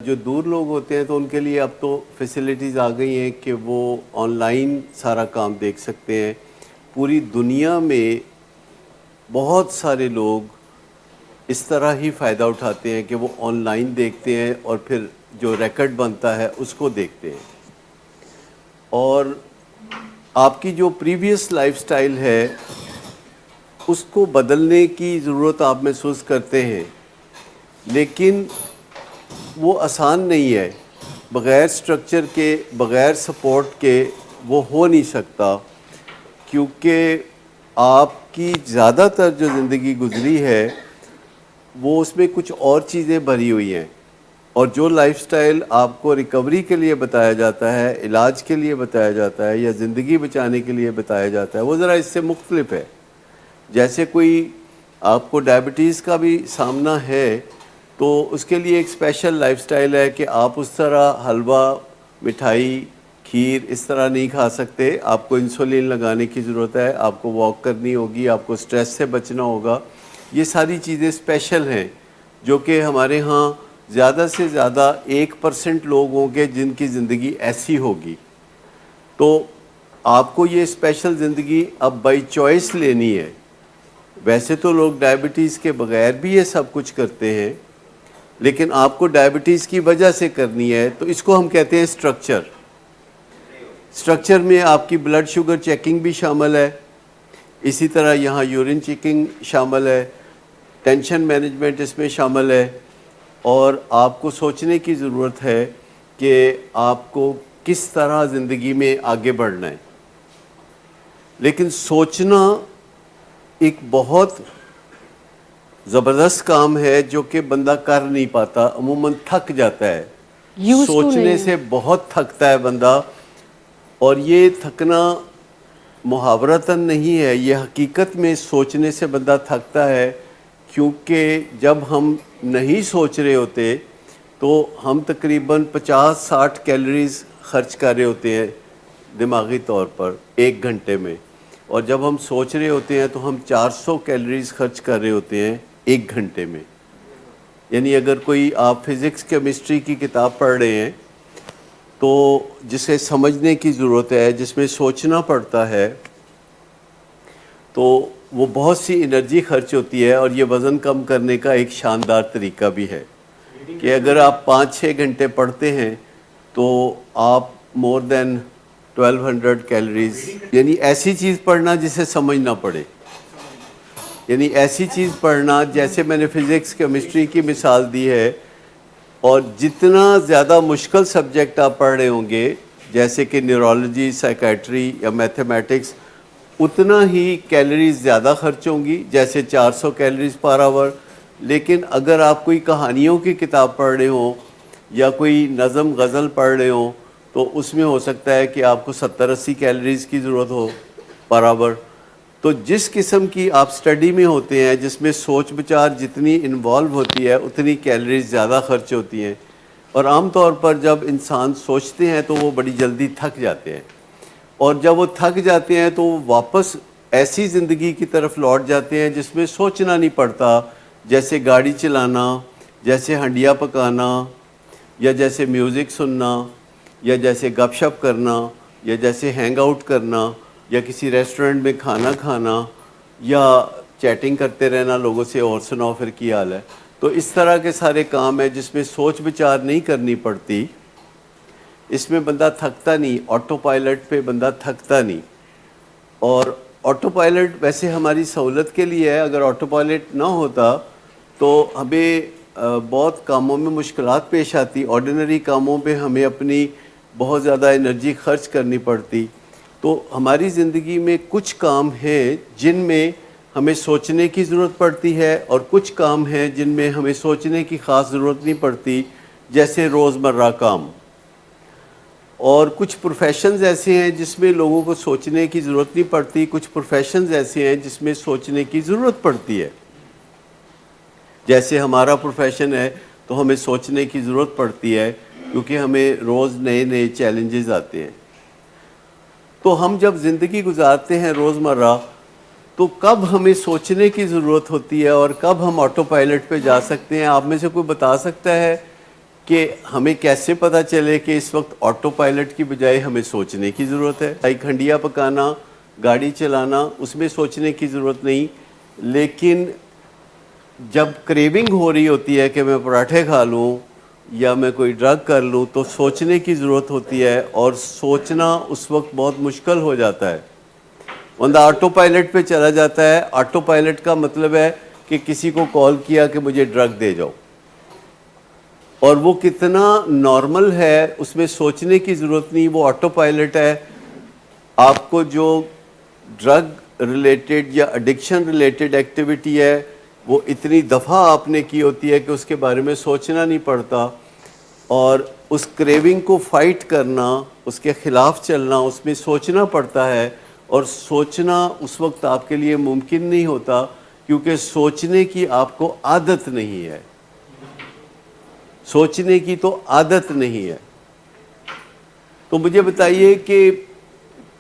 جو دور لوگ ہوتے ہیں تو ان کے لیے اب تو فیسلٹیز آ گئی ہیں کہ وہ آن لائن سارا کام دیکھ سکتے ہیں۔ پوری دنیا میں بہت سارے لوگ اس طرح ہی فائدہ اٹھاتے ہیں کہ وہ آن لائن دیکھتے ہیں اور پھر جو ریکارڈ بنتا ہے اس کو دیکھتے ہیں، اور آپ کی جو پریویس لائف سٹائل ہے اس کو بدلنے کی ضرورت آپ محسوس کرتے ہیں، لیکن وہ آسان نہیں ہے۔ بغیر سٹرکچر کے، بغیر سپورٹ کے وہ ہو نہیں سکتا، کیونکہ آپ کی زیادہ تر جو زندگی گزری ہے وہ اس میں کچھ اور چیزیں بھری ہوئی ہیں، اور جو لائف سٹائل آپ کو ریکوری کے لیے بتایا جاتا ہے، علاج کے لیے بتایا جاتا ہے یا زندگی بچانے کے لیے بتایا جاتا ہے، وہ ذرا اس سے مختلف ہے۔ جیسے کوئی آپ کو ڈائبٹیز کا بھی سامنا ہے تو اس کے لیے ایک اسپیشل لائف سٹائل ہے کہ آپ اس طرح حلوہ، مٹھائی، کھیر اس طرح نہیں کھا سکتے، آپ کو انسولین لگانے کی ضرورت ہے، آپ کو واک کرنی ہوگی، آپ کو سٹریس سے بچنا ہوگا۔ یہ ساری چیزیں اسپیشل ہیں جو کہ ہمارے ہاں زیادہ سے زیادہ 1% لوگ ہوں گے جن کی زندگی ایسی ہوگی۔ تو آپ کو یہ اسپیشل زندگی اب بائی چوائس لینی ہے۔ ویسے تو لوگ ڈائبٹیز کے بغیر بھی یہ سب کچھ کرتے ہیں، لیکن آپ کو ڈائبٹیز کی وجہ سے کرنی ہے، تو اس کو ہم کہتے ہیں سٹرکچر۔ سٹرکچر میں آپ کی بلڈ شوگر چیکنگ بھی شامل ہے، اسی طرح یہاں یورین چیکنگ شامل ہے، ٹینشن مینجمنٹ اس میں شامل ہے، اور آپ کو سوچنے کی ضرورت ہے کہ آپ کو کس طرح زندگی میں آگے بڑھنا ہے۔ لیکن سوچنا ایک بہت زبردست کام ہے جو کہ بندہ کر نہیں پاتا، عموماً تھک جاتا ہے، سوچنے سے بہت تھکتا ہے بندہ، اور یہ تھکنا محاورتاً نہیں ہے، یہ حقیقت میں سوچنے سے بندہ تھکتا ہے، کیونکہ جب ہم نہیں سوچ رہے ہوتے تو ہم تقریباً 50-60 کیلریز خرچ کر رہے ہوتے ہیں دماغی طور پر 1 گھنٹے میں، اور جب ہم سوچ رہے ہوتے ہیں تو ہم 400 کیلریز خرچ کر رہے ہوتے ہیں 1 گھنٹے میں۔ یعنی اگر کوئی آپ فزکس کیمسٹری کی کتاب پڑھ رہے ہیں تو جسے سمجھنے کی ضرورت ہے، جس میں سوچنا پڑتا ہے، تو وہ بہت سی انرجی خرچ ہوتی ہے، اور یہ وزن کم کرنے کا ایک شاندار طریقہ بھی ہے کہ اگر آپ 5-6 گھنٹے پڑھتے ہیں تو آپ مور دین 1200 کیلریز، یعنی ایسی چیز پڑھنا جسے سمجھنا پڑے، یعنی ایسی چیز پڑھنا جیسے میں نے فزکس کیمسٹری کی مثال دی ہے، اور جتنا زیادہ مشکل سبجیکٹ آپ پڑھ رہے ہوں گے جیسے کہ نیورولوجی، سائیکائٹری یا میتھمیٹکس، اتنا ہی کیلریز زیادہ خرچ ہوں گی، جیسے 400 کیلریز پر آور۔ لیکن اگر آپ کوئی کہانیوں کی کتاب پڑھ رہے ہوں یا کوئی نظم غزل پڑھ رہے ہوں تو اس میں ہو سکتا ہے کہ آپ کو 70-80 کیلریز کی ضرورت ہو پر آور۔ تو جس قسم کی آپ سٹڈی میں ہوتے ہیں، جس میں سوچ بچار جتنی انوالو ہوتی ہے اتنی کیلریز زیادہ خرچ ہوتی ہیں، اور عام طور پر جب انسان سوچتے ہیں تو وہ بڑی جلدی تھک جاتے ہیں، اور جب وہ تھک جاتے ہیں تو وہ واپس ایسی زندگی کی طرف لوٹ جاتے ہیں جس میں سوچنا نہیں پڑتا، جیسے گاڑی چلانا، جیسے ہنڈیا پکانا، یا جیسے میوزک سننا، یا جیسے گپ شپ کرنا، یا جیسے ہینگ آؤٹ کرنا، یا کسی ریسٹورنٹ میں کھانا کھانا، یا چیٹنگ کرتے رہنا لوگوں سے، اور سناؤ پھر کی حال ہے۔ تو اس طرح کے سارے کام ہیں جس میں سوچ بچار نہیں کرنی پڑتی، اس میں بندہ تھکتا نہیں، آٹو پائلٹ پہ بندہ تھکتا نہیں۔ اور آٹو پائلٹ ویسے ہماری سہولت کے لیے ہے، اگر آٹو پائلٹ نہ ہوتا تو ہمیں بہت کاموں میں مشکلات پیش آتی، آرڈینری کاموں پہ ہمیں اپنی بہت زیادہ انرجی خرچ کرنی پڑتی۔ تو ہماری زندگی میں کچھ کام ہیں جن میں ہمیں سوچنے کی ضرورت پڑتی ہے، اور کچھ کام ہیں جن میں ہمیں سوچنے کی خاص ضرورت نہیں پڑتی، جیسے روزمرہ کام۔ اور کچھ پروفیشنز ایسے ہیں جس میں لوگوں کو سوچنے کی ضرورت نہیں پڑتی، کچھ پروفیشنز ایسے ہیں جس میں سوچنے کی ضرورت پڑتی ہے۔ جیسے ہمارا پروفیشن ہے تو ہمیں سوچنے کی ضرورت پڑتی ہے، کیونکہ ہمیں روز نئے نئے چیلنجز آتے ہیں۔ تو ہم جب زندگی گزارتے ہیں روزمرہ تو کب ہمیں سوچنے کی ضرورت ہوتی ہے اور کب ہم آٹو پائلٹ پہ جا سکتے ہیں؟ آپ میں سے کوئی بتا سکتا ہے کہ ہمیں کیسے پتہ چلے کہ اس وقت آٹو پائلٹ کی بجائے ہمیں سوچنے کی ضرورت ہے. ایک ہنڈیا پکانا، گاڑی چلانا، اس میں سوچنے کی ضرورت نہیں. لیکن جب کریونگ ہو رہی ہوتی ہے کہ میں پراٹھے کھا لوں یا میں کوئی ڈرگ کر لوں تو سوچنے کی ضرورت ہوتی ہے، اور سوچنا اس وقت بہت مشکل ہو جاتا ہے. بندہ آٹو پائلٹ پہ چلا جاتا ہے. آٹو پائلٹ کا مطلب ہے کہ کسی کو کال کیا کہ مجھے ڈرگ دے جاؤ، اور وہ کتنا نارمل ہے، اس میں سوچنے کی ضرورت نہیں، وہ آٹو پائلٹ ہے. آپ کو جو ڈرگ ریلیٹڈ یا ایڈکشن ریلیٹڈ ایکٹیویٹی ہے وہ اتنی دفعہ آپ نے کی ہوتی ہے کہ اس کے بارے میں سوچنا نہیں پڑتا، اور اس کریونگ کو فائٹ کرنا، اس کے خلاف چلنا، اس میں سوچنا پڑتا ہے. اور سوچنا اس وقت آپ کے لیے ممکن نہیں ہوتا کیونکہ سوچنے کی آپ کو عادت نہیں ہے. سوچنے کی تو عادت نہیں ہے. تو مجھے بتائیے کہ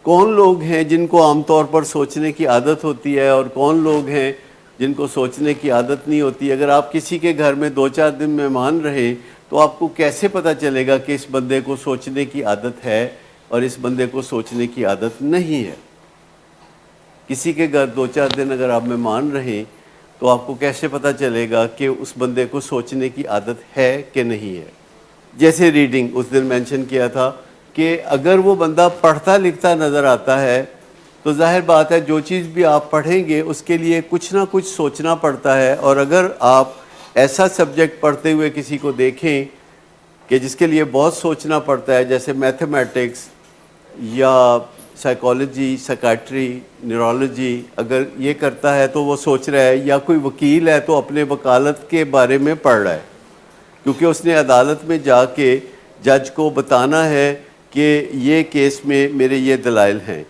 کون لوگ ہیں جن کو عام طور پر سوچنے کی عادت ہوتی ہے اور کون لوگ ہیں جن کو سوچنے کی عادت نہیں ہوتی. اگر آپ کسی کے گھر میں 2-4 دن مہمان رہے تو آپ کو کیسے پتہ چلے گا کہ اس بندے کو سوچنے کی عادت ہے اور اس بندے کو سوچنے کی عادت نہیں ہے؟ کسی کے گھر 2-4 دن اگر آپ مہمان رہیں تو آپ کو کیسے پتہ چلے گا کہ اس بندے کو سوچنے کی عادت ہے کہ نہیں ہے؟ جیسے ریڈنگ اس دن مینشن کیا تھا کہ اگر وہ بندہ پڑھتا لکھتا نظر آتا ہے تو ظاہر بات ہے جو چیز بھی آپ پڑھیں گے اس کے لیے کچھ نہ کچھ سوچنا پڑتا ہے. اور اگر آپ ایسا سبجیکٹ پڑھتے ہوئے کسی کو دیکھیں کہ جس کے لیے بہت سوچنا پڑتا ہے، جیسے میتھمیٹکس یا سائیکالوجی، سائیکائٹری، نیورولوجی، اگر یہ کرتا ہے تو وہ سوچ رہا ہے. یا کوئی وکیل ہے تو اپنے وکالت کے بارے میں پڑھ رہا ہے کیونکہ اس نے عدالت میں جا کے جج کو بتانا ہے کہ یہ کیس میں میرے یہ دلائل ہیں.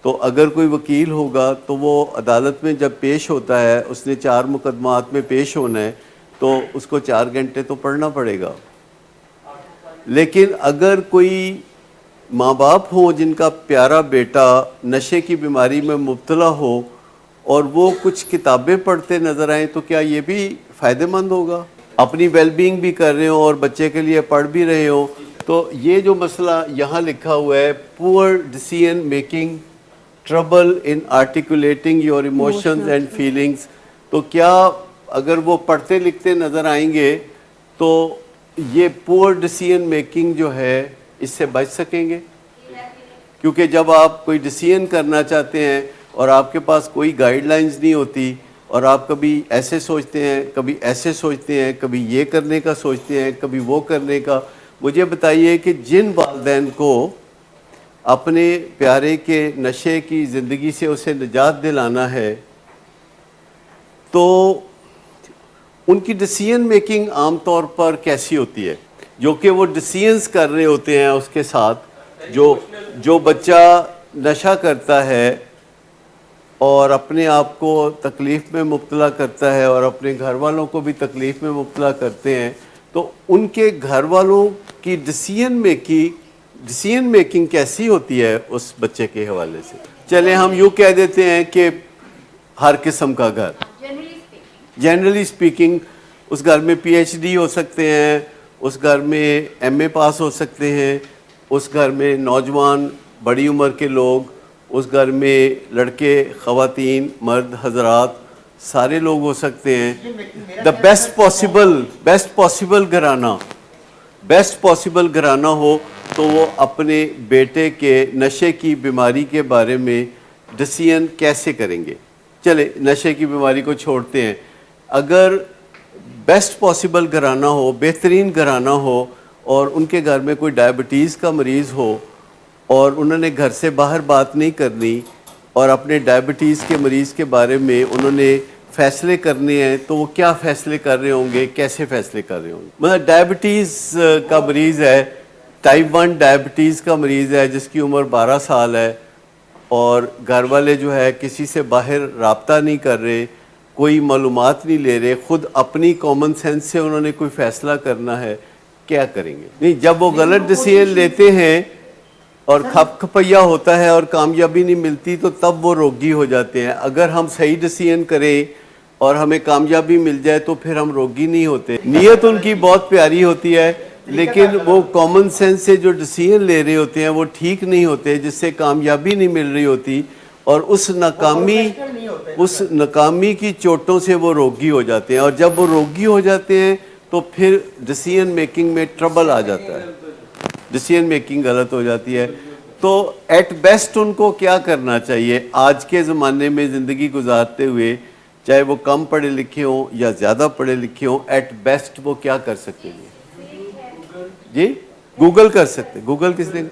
تو اگر کوئی وکیل ہوگا تو وہ عدالت میں جب پیش ہوتا ہے، اس نے 4 مقدمات میں پیش ہونا ہے تو اس کو 4 گھنٹے تو پڑھنا پڑے گا. لیکن اگر کوئی ماں باپ ہوں جن کا پیارا بیٹا نشے کی بیماری میں مبتلا ہو اور وہ کچھ کتابیں پڑھتے نظر آئیں تو کیا یہ بھی فائدہ مند ہوگا؟ اپنی ویل بینگ بھی کر رہے ہوں اور بچے کے لیے پڑھ بھی رہے ہوں. تو یہ جو مسئلہ یہاں لکھا ہوا ہے، پور decision making, trouble in articulating your emotions and feelings, تو کیا اگر وہ پڑھتے لکھتے نظر آئیں گے تو یہ پور ڈیسیژن میکنگ جو ہے اس سے بچ سکیں گے؟ کیونکہ جب آپ کوئی ڈیسیژن کرنا چاہتے ہیں اور آپ کے پاس کوئی گائیڈ لائنز نہیں ہوتی اور آپ کبھی ایسے سوچتے ہیں، کبھی ایسے سوچتے ہیں، کبھی یہ کرنے کا سوچتے ہیں، کبھی وہ کرنے کا. مجھے بتائیے کہ جن والدین کو اپنے پیارے کے نشے کی زندگی سے اسے نجات دلانا ہے تو ان کی ڈیسیژن میکنگ عام طور پر کیسی ہوتی ہے؟ جو کہ وہ ڈیسیژنز کر رہے ہوتے ہیں اس کے ساتھ. جو بچہ نشہ کرتا ہے اور اپنے آپ کو تکلیف میں مبتلا کرتا ہے اور اپنے گھر والوں کو بھی تکلیف میں مبتلا کرتے ہیں، تو ان کے گھر والوں کی ڈیسیژن میکنگ کیسی ہوتی ہے اس بچے کے حوالے سے؟ چلیں ہم یوں کہہ دیتے ہیں کہ ہر قسم کا گھر، جنرلی اسپیکنگ، اس گھر میں پی ایچ ڈی ہو سکتے ہیں، اس گھر میں ایم اے پاس ہو سکتے ہیں، اس گھر میں نوجوان بڑی عمر کے لوگ، اس گھر میں لڑکے، خواتین، مرد حضرات، سارے لوگ ہو سکتے ہیں. دا بیسٹ پاسبل گھرانہ ہو تو وہ اپنے بیٹے کے نشے کی بیماری کے بارے میں ڈیسیژن کیسے کریں گے؟ چلے نشے کی بیماری کو چھوڑتے ہیں. اگر بیسٹ پاسبل گھرانہ ہو، بہترین گھرانہ ہو، اور ان کے گھر میں کوئی ڈائبٹیز کا مریض ہو اور انہوں نے گھر سے باہر بات نہیں کرنی اور اپنے ڈائبٹیز کے مریض کے بارے میں انہوں نے فیصلے کرنے ہیں، تو وہ کیا فیصلے کر رہے ہوں گے، کیسے فیصلے کر رہے ہوں گے؟ مطلب ڈائبٹیز کا مریض ہے، ٹائپ 1 ڈائبٹیز کا مریض ہے جس کی عمر 12 سال ہے، اور گھر والے جو ہے کسی سے باہر رابطہ نہیں کر رہے، کوئی معلومات نہیں لے رہے، خود اپنی کامن سینس سے انہوں نے کوئی فیصلہ کرنا ہے، کیا کریں گے؟ نہیں، جب وہ غلط ڈیسیژن لیتے ہیں اور کھپ کھپیا ہوتا ہے اور کامیابی نہیں ملتی تو تب وہ روگی ہو جاتے ہیں. اگر ہم صحیح ڈیسیژن کریں اور ہمیں کامیابی مل جائے تو پھر ہم روگی نہیں ہوتے. نیت ان کی بہت پیاری ہوتی ہے لیکن وہ کامن سینس سے جو ڈیسیژن لے رہے ہوتے ہیں وہ ٹھیک نہیں ہوتے, جس سے کامیابی نہیں مل رہی ہوتی, اور اس ناکامی کی چوٹوں سے وہ روگی ہو جاتے ہیں, اور جب وہ روگی ہو جاتے ہیں تو پھر ڈیسیژن میکنگ میں ٹربل آ جاتا ہے, ڈیسیژن میکنگ غلط ہو جاتی ہے. تو ایٹ بیسٹ ان کو کیا کرنا چاہیے آج کے زمانے میں زندگی گزارتے ہوئے, چاہے وہ کم پڑھے لکھے ہوں یا زیادہ پڑھے لکھے ہوں, ایٹ بیسٹ وہ کیا کر سکتے ہیں؟ جی گوگل کر سکتے. گوگل کس نے؟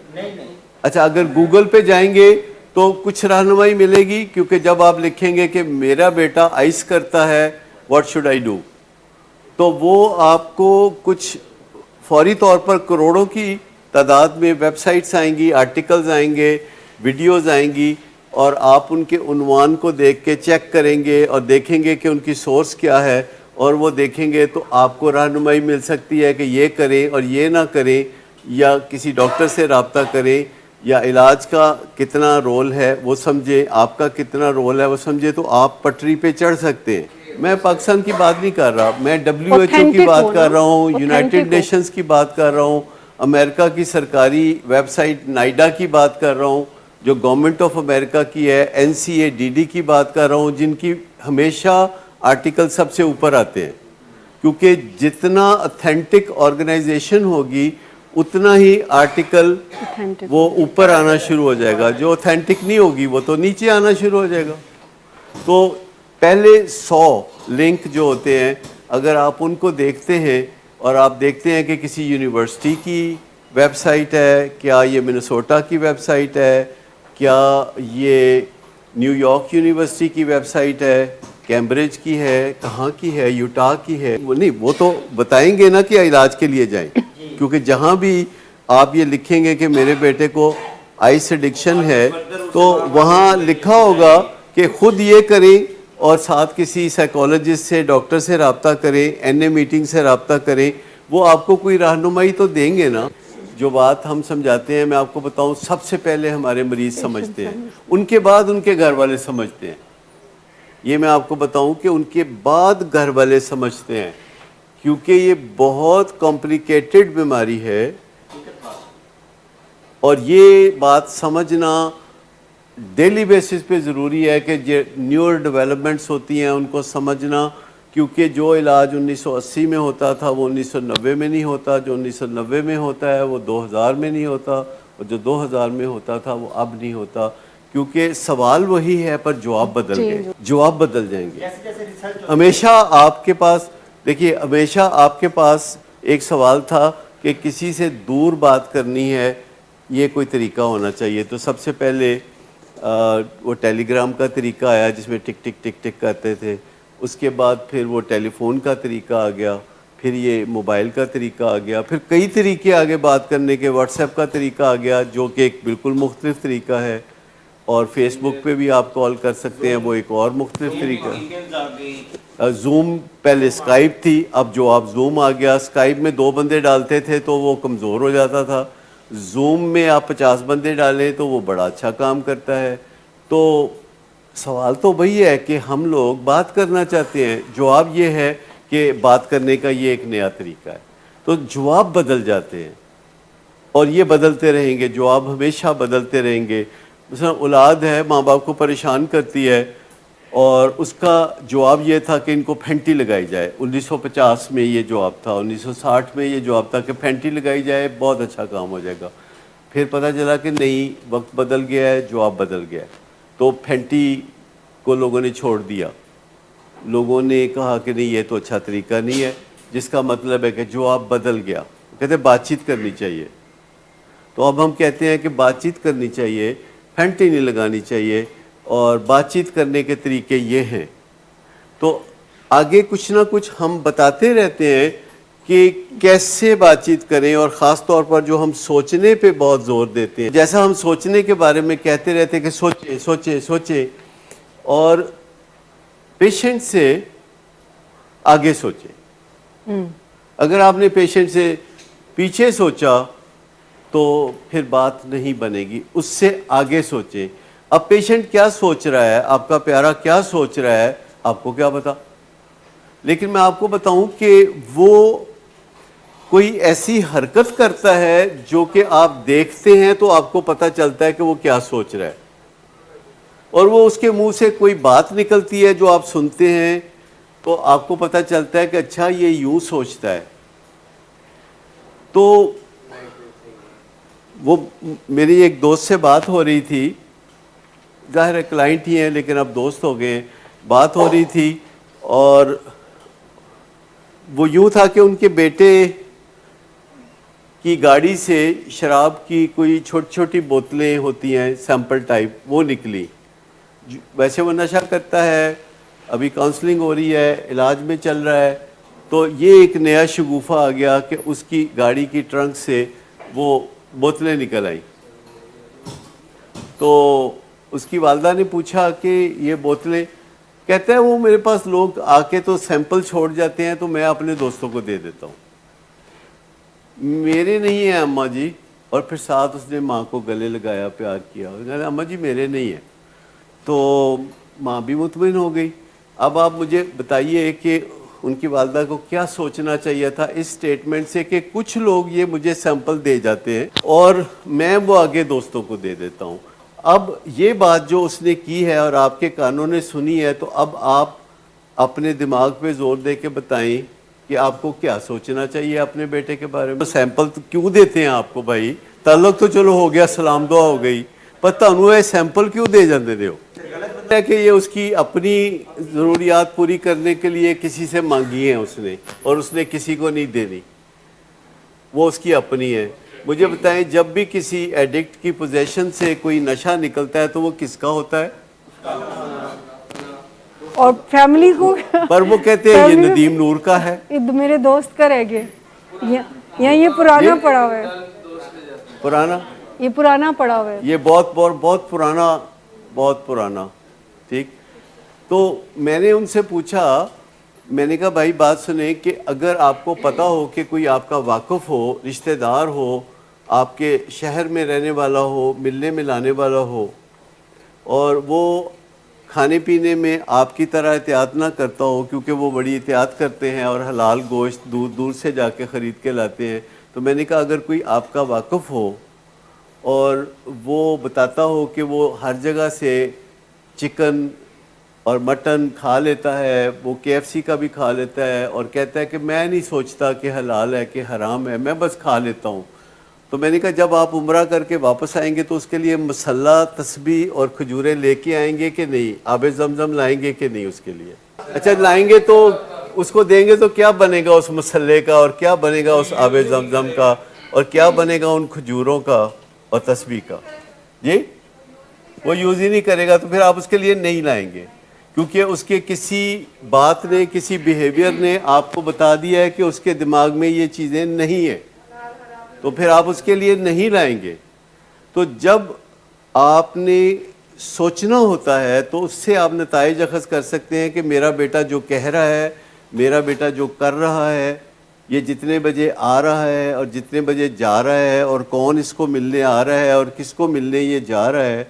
اچھا, اگر گوگل پہ جائیں گے تو کچھ رہنمائی ملے گی, کیونکہ جب آپ لکھیں گے کہ میرا بیٹا آئس کرتا ہے واٹ شوڈ آئی ڈو, تو وہ آپ کو کچھ فوری طور پر کروڑوں کی تعداد میں ویب سائٹس آئیں گی, آرٹیکلز آئیں گے, ویڈیوز آئیں گی, اور آپ ان کے عنوان کو دیکھ کے چیک کریں گے اور دیکھیں گے کہ ان کی سورس کیا ہے, اور وہ دیکھیں گے تو آپ کو رہنمائی مل سکتی ہے کہ یہ کریں اور یہ نہ کریں, یا کسی ڈاکٹر سے رابطہ کریں, یا علاج کا کتنا رول ہے وہ سمجھیں, آپ کا کتنا رول ہے وہ سمجھیں, تو آپ پٹری پہ چڑھ سکتے ہیں. میں پاکستان کی بات نہیں کر رہا, میں WHO کی بات کر رہا ہوں, یونائٹڈ نیشنز کی بات کر رہا ہوں, امریکہ کی سرکاری ویب سائٹ نائڈا کی بات کر رہا ہوں جو گورنمنٹ آف امریکہ کی ہے, NCADD کی بات کر رہا ہوں, جن کی ہمیشہ آرٹیکل سب سے اوپر آتے ہیں, کیونکہ جتنا اتھینٹک آرگنائزیشن ہوگی اتنا ہی آرٹیکل وہ اوپر آنا شروع ہو جائے گا, جو اتھینٹک نہیں ہوگی وہ تو نیچے آنا شروع ہو جائے گا. تو پہلے 100 لنک جو ہوتے ہیں اگر آپ ان کو دیکھتے ہیں اور آپ دیکھتے ہیں کہ کسی یونیورسٹی کی ویب سائٹ ہے, کیا یہ منیسوٹا کی ویب سائٹ ہے, کیا یہ نیو یارک یونیورسٹی کی ویب سائٹ ہے, کیمبرج کی ہے, کہاں کی ہے, یوٹا کی ہے, وہ نہیں, وہ تو بتائیں گے نا کہ علاج کے لیے جائیں, کیونکہ جہاں بھی آپ یہ لکھیں گے کہ میرے بیٹے کو آئس ایڈکشن ہے تو وہاں لکھا ہوگا کہ خود یہ کریں اور ساتھ کسی سائیکالوجسٹ سے, ڈاکٹر سے رابطہ کریں, NA میٹنگ سے رابطہ کریں, وہ آپ کو کوئی رہنمائی تو دیں گے نا. جو بات ہم سمجھاتے ہیں, میں آپ کو بتاؤں, سب سے پہلے ہمارے مریض سمجھتے ہیں, ان کے بعد ان کے گھر والے سمجھتے ہیں. یہ میں آپ کو بتاؤں کہ ان کے بعد گھر والے سمجھتے ہیں, کیونکہ یہ بہت کمپلیکیٹڈ بیماری ہے, اور یہ بات سمجھنا ڈیلی بیسس پہ ضروری ہے کہ نیور ڈیولپمنٹس ہوتی ہیں ان کو سمجھنا, کیونکہ جو علاج 1980 میں ہوتا تھا وہ 1990 میں نہیں ہوتا, جو 1990 میں ہوتا ہے وہ 2000 میں نہیں ہوتا, اور جو 2000 میں ہوتا تھا وہ اب نہیں ہوتا, کیونکہ سوال وہی ہے پر جواب بدل گئے, جواب بدل جائیں گے. ہمیشہ آپ کے پاس دیکھیے, ہمیشہ آپ کے پاس ایک سوال تھا کہ کسی سے دور بات کرنی ہے, یہ کوئی طریقہ ہونا چاہیے. تو سب سے پہلے وہ ٹیلی گرام کا طریقہ آیا جس میں ٹک ٹک ٹک ٹک کرتے تھے, اس کے بعد پھر وہ ٹیلی فون کا طریقہ آ گیا, پھر یہ موبائل کا طریقہ آ گیا, پھر کئی طریقے آگے بات کرنے کے, واٹس ایپ کا طریقہ آ گیا جو کہ ایک بالکل مختلف طریقہ ہے, اور فیس بک پہ بھی آپ کال کر سکتے ہیں, وہ ایک اور مختلف طریقہ ہے. زوم پہلے اسکائپ تھی, اب جو آپ زوم آ گیا, اسکائپ میں 2 بندے ڈالتے تھے تو وہ کمزور ہو جاتا تھا, زوم میں آپ 50 بندے ڈالیں تو وہ بڑا اچھا کام کرتا ہے. تو سوال تو وہی ہے کہ ہم لوگ بات کرنا چاہتے ہیں, جواب یہ ہے کہ بات کرنے کا یہ ایک نیا طریقہ ہے, تو جواب بدل جاتے ہیں اور یہ بدلتے رہیں گے, جواب ہمیشہ بدلتے رہیں گے. مثلا اولاد ہے, ماں باپ کو پریشان کرتی ہے, اور اس کا جواب یہ تھا کہ ان کو پھینٹی لگائی جائے. 1950 میں یہ جواب تھا, 1960 میں یہ جواب تھا کہ پھینٹی لگائی جائے, بہت اچھا کام ہو جائے گا. پھر پتہ چلا کہ نہیں, وقت بدل گیا ہے, جواب بدل گیا ہے, تو پھینٹی کو لوگوں نے چھوڑ دیا. لوگوں نے کہا کہ نہیں, یہ تو اچھا طریقہ نہیں ہے, جس کا مطلب ہے کہ جواب بدل گیا. کہتے ہیں بات چیت کرنی چاہیے, تو اب ہم کہتے ہیں کہ بات چیت کرنی چاہیے, پھینٹی نہیں لگانی چاہیے, اور بات چیت کرنے کے طریقے یہ ہیں. تو آگے کچھ نہ کچھ ہم بتاتے رہتے ہیں کہ کیسے بات چیت کریں, اور خاص طور پر جو ہم سوچنے پہ بہت زور دیتے ہیں, جیسا ہم سوچنے کے بارے میں کہتے رہتے ہیں کہ سوچیں سوچیں سوچیں, اور پیشنٹ سے آگے سوچیں. اگر آپ نے پیشنٹ سے پیچھے سوچا تو پھر بات نہیں بنے گی, اس سے آگے سوچیں. اب پیشنٹ کیا سوچ رہا ہے, آپ کا پیارا کیا سوچ رہا ہے, آپ کو کیا پتا, لیکن میں آپ کو بتاؤں کہ وہ کوئی ایسی حرکت کرتا ہے جو کہ آپ دیکھتے ہیں تو آپ کو پتہ چلتا ہے کہ وہ کیا سوچ رہا ہے، اور وہ اس کے منہ سے کوئی بات نکلتی ہے جو آپ سنتے ہیں تو آپ کو پتہ چلتا ہے کہ اچھا یہ یوں سوچتا ہے. تو وہ میری ایک دوست سے بات ہو رہی تھی، ظاہر ہے کلائنٹ ہی ہیں لیکن اب دوست ہو گئے ہیں، بات ہو رہی تھی اور وہ یوں تھا کہ ان کے بیٹے کی گاڑی سے شراب کی کوئی چھوٹی چھوٹی بوتلیں ہوتی ہیں سیمپل ٹائپ، وہ نکلی. ویسے وہ نشہ کرتا ہے، ابھی کاؤنسلنگ ہو رہی ہے، علاج میں چل رہا ہے. تو یہ ایک نیا شگوفہ آ گیا کہ اس کی گاڑی کی ٹرنک سے وہ بوتلیں نکل آئیں. تو اس کی والدہ نے پوچھا کہ یہ بوتلیں، کہتا ہے وہ میرے پاس لوگ آ کے تو سیمپل چھوڑ جاتے ہیں تو میں اپنے دوستوں کو دے دیتا ہوں، میرے نہیں ہیں اماں جی. اور پھر ساتھ اس نے ماں کو گلے لگایا، پیار کیا، اماں جی میرے نہیں ہیں. تو ماں بھی مطمئن ہو گئی. اب آپ مجھے بتائیے کہ ان کی والدہ کو کیا سوچنا چاہیے تھا اس سٹیٹمنٹ سے کہ کچھ لوگ یہ مجھے سیمپل دے جاتے ہیں اور میں وہ آگے دوستوں کو دے دیتا ہوں. اب یہ بات جو اس نے کی ہے اور آپ کے کانوں نے سنی ہے، تو اب آپ اپنے دماغ پہ زور دے کے بتائیں کہ آپ کو کیا سوچنا چاہیے اپنے بیٹے کے بارے میں. سیمپل تو کیوں دیتے ہیں آپ کو بھائی؟ تعلق تو چلو ہو گیا، سلام دعا ہو گئی، پر تانوں یہ سیمپل کیوں دے جاندے ہو؟ ہے کہ یہ اس کی اپنی ضروریات پوری کرنے کے لیے کسی سے مانگی ہیں اس نے، اور اس نے کسی کو نہیں دینی، وہ اس کی اپنی ہے. مجھے بتائیں جب بھی کسی ایڈکٹ کی پوزیشن سے کوئی نشہ نکلتا ہے تو وہ کس کا ہوتا ہے؟ اور فیملی کو پر وہ کہتے ہیں یہ ندیم نور کا ہے، میرے دوست کا رہ گیا، یا یہ پرانا پڑا ہوا ہے، پرانا، یہ پرانا پڑا ہوا ہے، یہ بہت بہت پرانا، بہت پرانا. ٹھیک. تو میں نے ان سے پوچھا، میں نے کہا بھائی بات سنیں کہ اگر آپ کو پتہ ہو کہ کوئی آپ کا واقف ہو، رشتہ دار ہو، آپ کے شہر میں رہنے والا ہو، ملنے ملانے والا ہو، اور وہ کھانے پینے میں آپ کی طرح احتیاط نہ کرتا ہو، کیونکہ وہ بڑی احتیاط کرتے ہیں اور حلال گوشت دور دور سے جا کے خرید کے لاتے ہیں، تو میں نے کہا اگر کوئی آپ کا واقف ہو اور وہ بتاتا ہو کہ وہ ہر جگہ سے چکن اور مٹن کھا لیتا ہے، وہ KFC کا بھی کھا لیتا ہے اور کہتا ہے کہ میں نہیں سوچتا کہ حلال ہے کہ حرام ہے، میں بس کھا لیتا ہوں، تو میں نے کہا جب آپ عمرہ کر کے واپس آئیں گے تو اس کے لیے مسلح، تسبیح اور کھجوریں لے کے آئیں گے کہ نہیں؟ آب زمزم لائیں گے کہ نہیں اس کے لیے؟ اچھا لائیں گے تو اس کو دیں گے تو کیا بنے گا اس مسلح کا، اور کیا بنے گا اس آب زمزم کا، اور کیا بنے گا ان کھجوروں کا اور تسبیح کا؟ جی وہ یوز ہی نہیں کرے گا، تو پھر آپ اس کے لیے نہیں لائیں گے، کیونکہ اس کے کسی بات نے، کسی بیہیویئر نے آپ کو بتا دیا ہے کہ اس کے دماغ میں یہ چیزیں نہیں ہیں، تو پھر آپ اس کے لیے نہیں لائیں گے. تو جب آپ نے سوچنا ہوتا ہے تو اس سے آپ نتائج اخذ کر سکتے ہیں کہ میرا بیٹا جو کہہ رہا ہے، میرا بیٹا جو کر رہا ہے، یہ جتنے بجے آ رہا ہے اور جتنے بجے جا رہا ہے، اور کون اس کو ملنے آ رہا ہے اور کس کو ملنے یہ جا رہا ہے،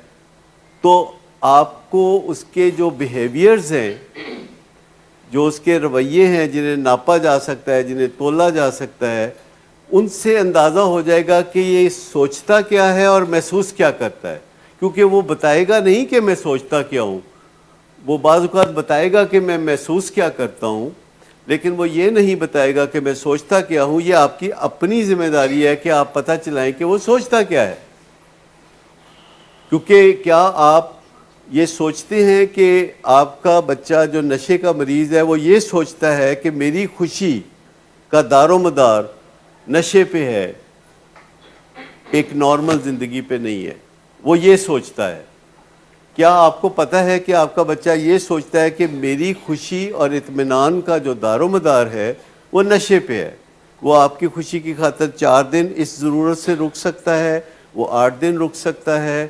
تو آپ کو اس کے جو بیہیویئرز ہیں، جو اس کے رویے ہیں جنہیں ناپا جا سکتا ہے، جنہیں تولا جا سکتا ہے، ان سے اندازہ ہو جائے گا کہ یہ سوچتا کیا ہے اور محسوس کیا کرتا ہے. کیونکہ وہ بتائے گا نہیں کہ میں سوچتا کیا ہوں، وہ بعض اوقات بتائے گا کہ میں محسوس کیا کرتا ہوں، لیکن وہ یہ نہیں بتائے گا کہ میں سوچتا کیا ہوں. یہ آپ کی اپنی ذمہ داری ہے کہ آپ پتہ چلائیں کہ وہ سوچتا کیا ہے. کیونکہ کیا آپ یہ سوچتے ہیں کہ آپ کا بچہ جو نشے کا مریض ہے وہ یہ سوچتا ہے کہ میری خوشی کا دار و مدار نشے پہ ہے، ایک نارمل زندگی پہ نہیں ہے، وہ یہ سوچتا ہے؟ کیا آپ کو پتہ ہے کہ آپ کا بچہ یہ سوچتا ہے کہ میری خوشی اور اطمینان کا جو دار و مدار ہے وہ نشے پہ ہے؟ وہ آپ کی خوشی کی خاطر 4 دن اس ضرورت سے رک سکتا ہے، وہ 8 دن رک سکتا ہے،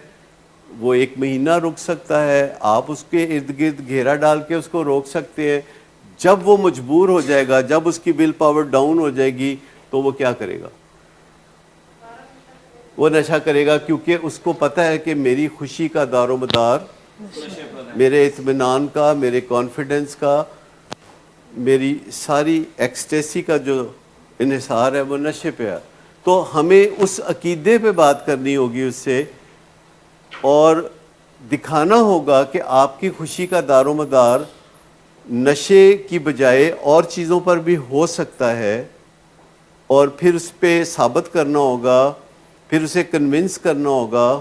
وہ 1 مہینہ رک سکتا ہے، آپ اس کے ارد گرد گھیرا ڈال کے اس کو روک سکتے ہیں. جب وہ مجبور ہو جائے گا، جب اس کی ول پاور ڈاؤن ہو جائے گی، تو وہ کیا کرے گا؟ وہ نشہ کرے گا، کیونکہ اس کو پتہ ہے کہ میری خوشی کا دار و مدار، میرے اطمینان کا، میرے کانفیڈنس کا، میری ساری ایکسٹیسی کا جو انحصار ہے وہ نشے پہ ہے. تو ہمیں اس عقیدے پہ بات کرنی ہوگی اس سے, اور دکھانا ہوگا کہ آپ کی خوشی کا دار و مدار نشے کی بجائے اور چیزوں پر بھی ہو سکتا ہے, اور پھر اس پہ ثابت کرنا ہوگا, پھر اسے کنونس کرنا ہوگا,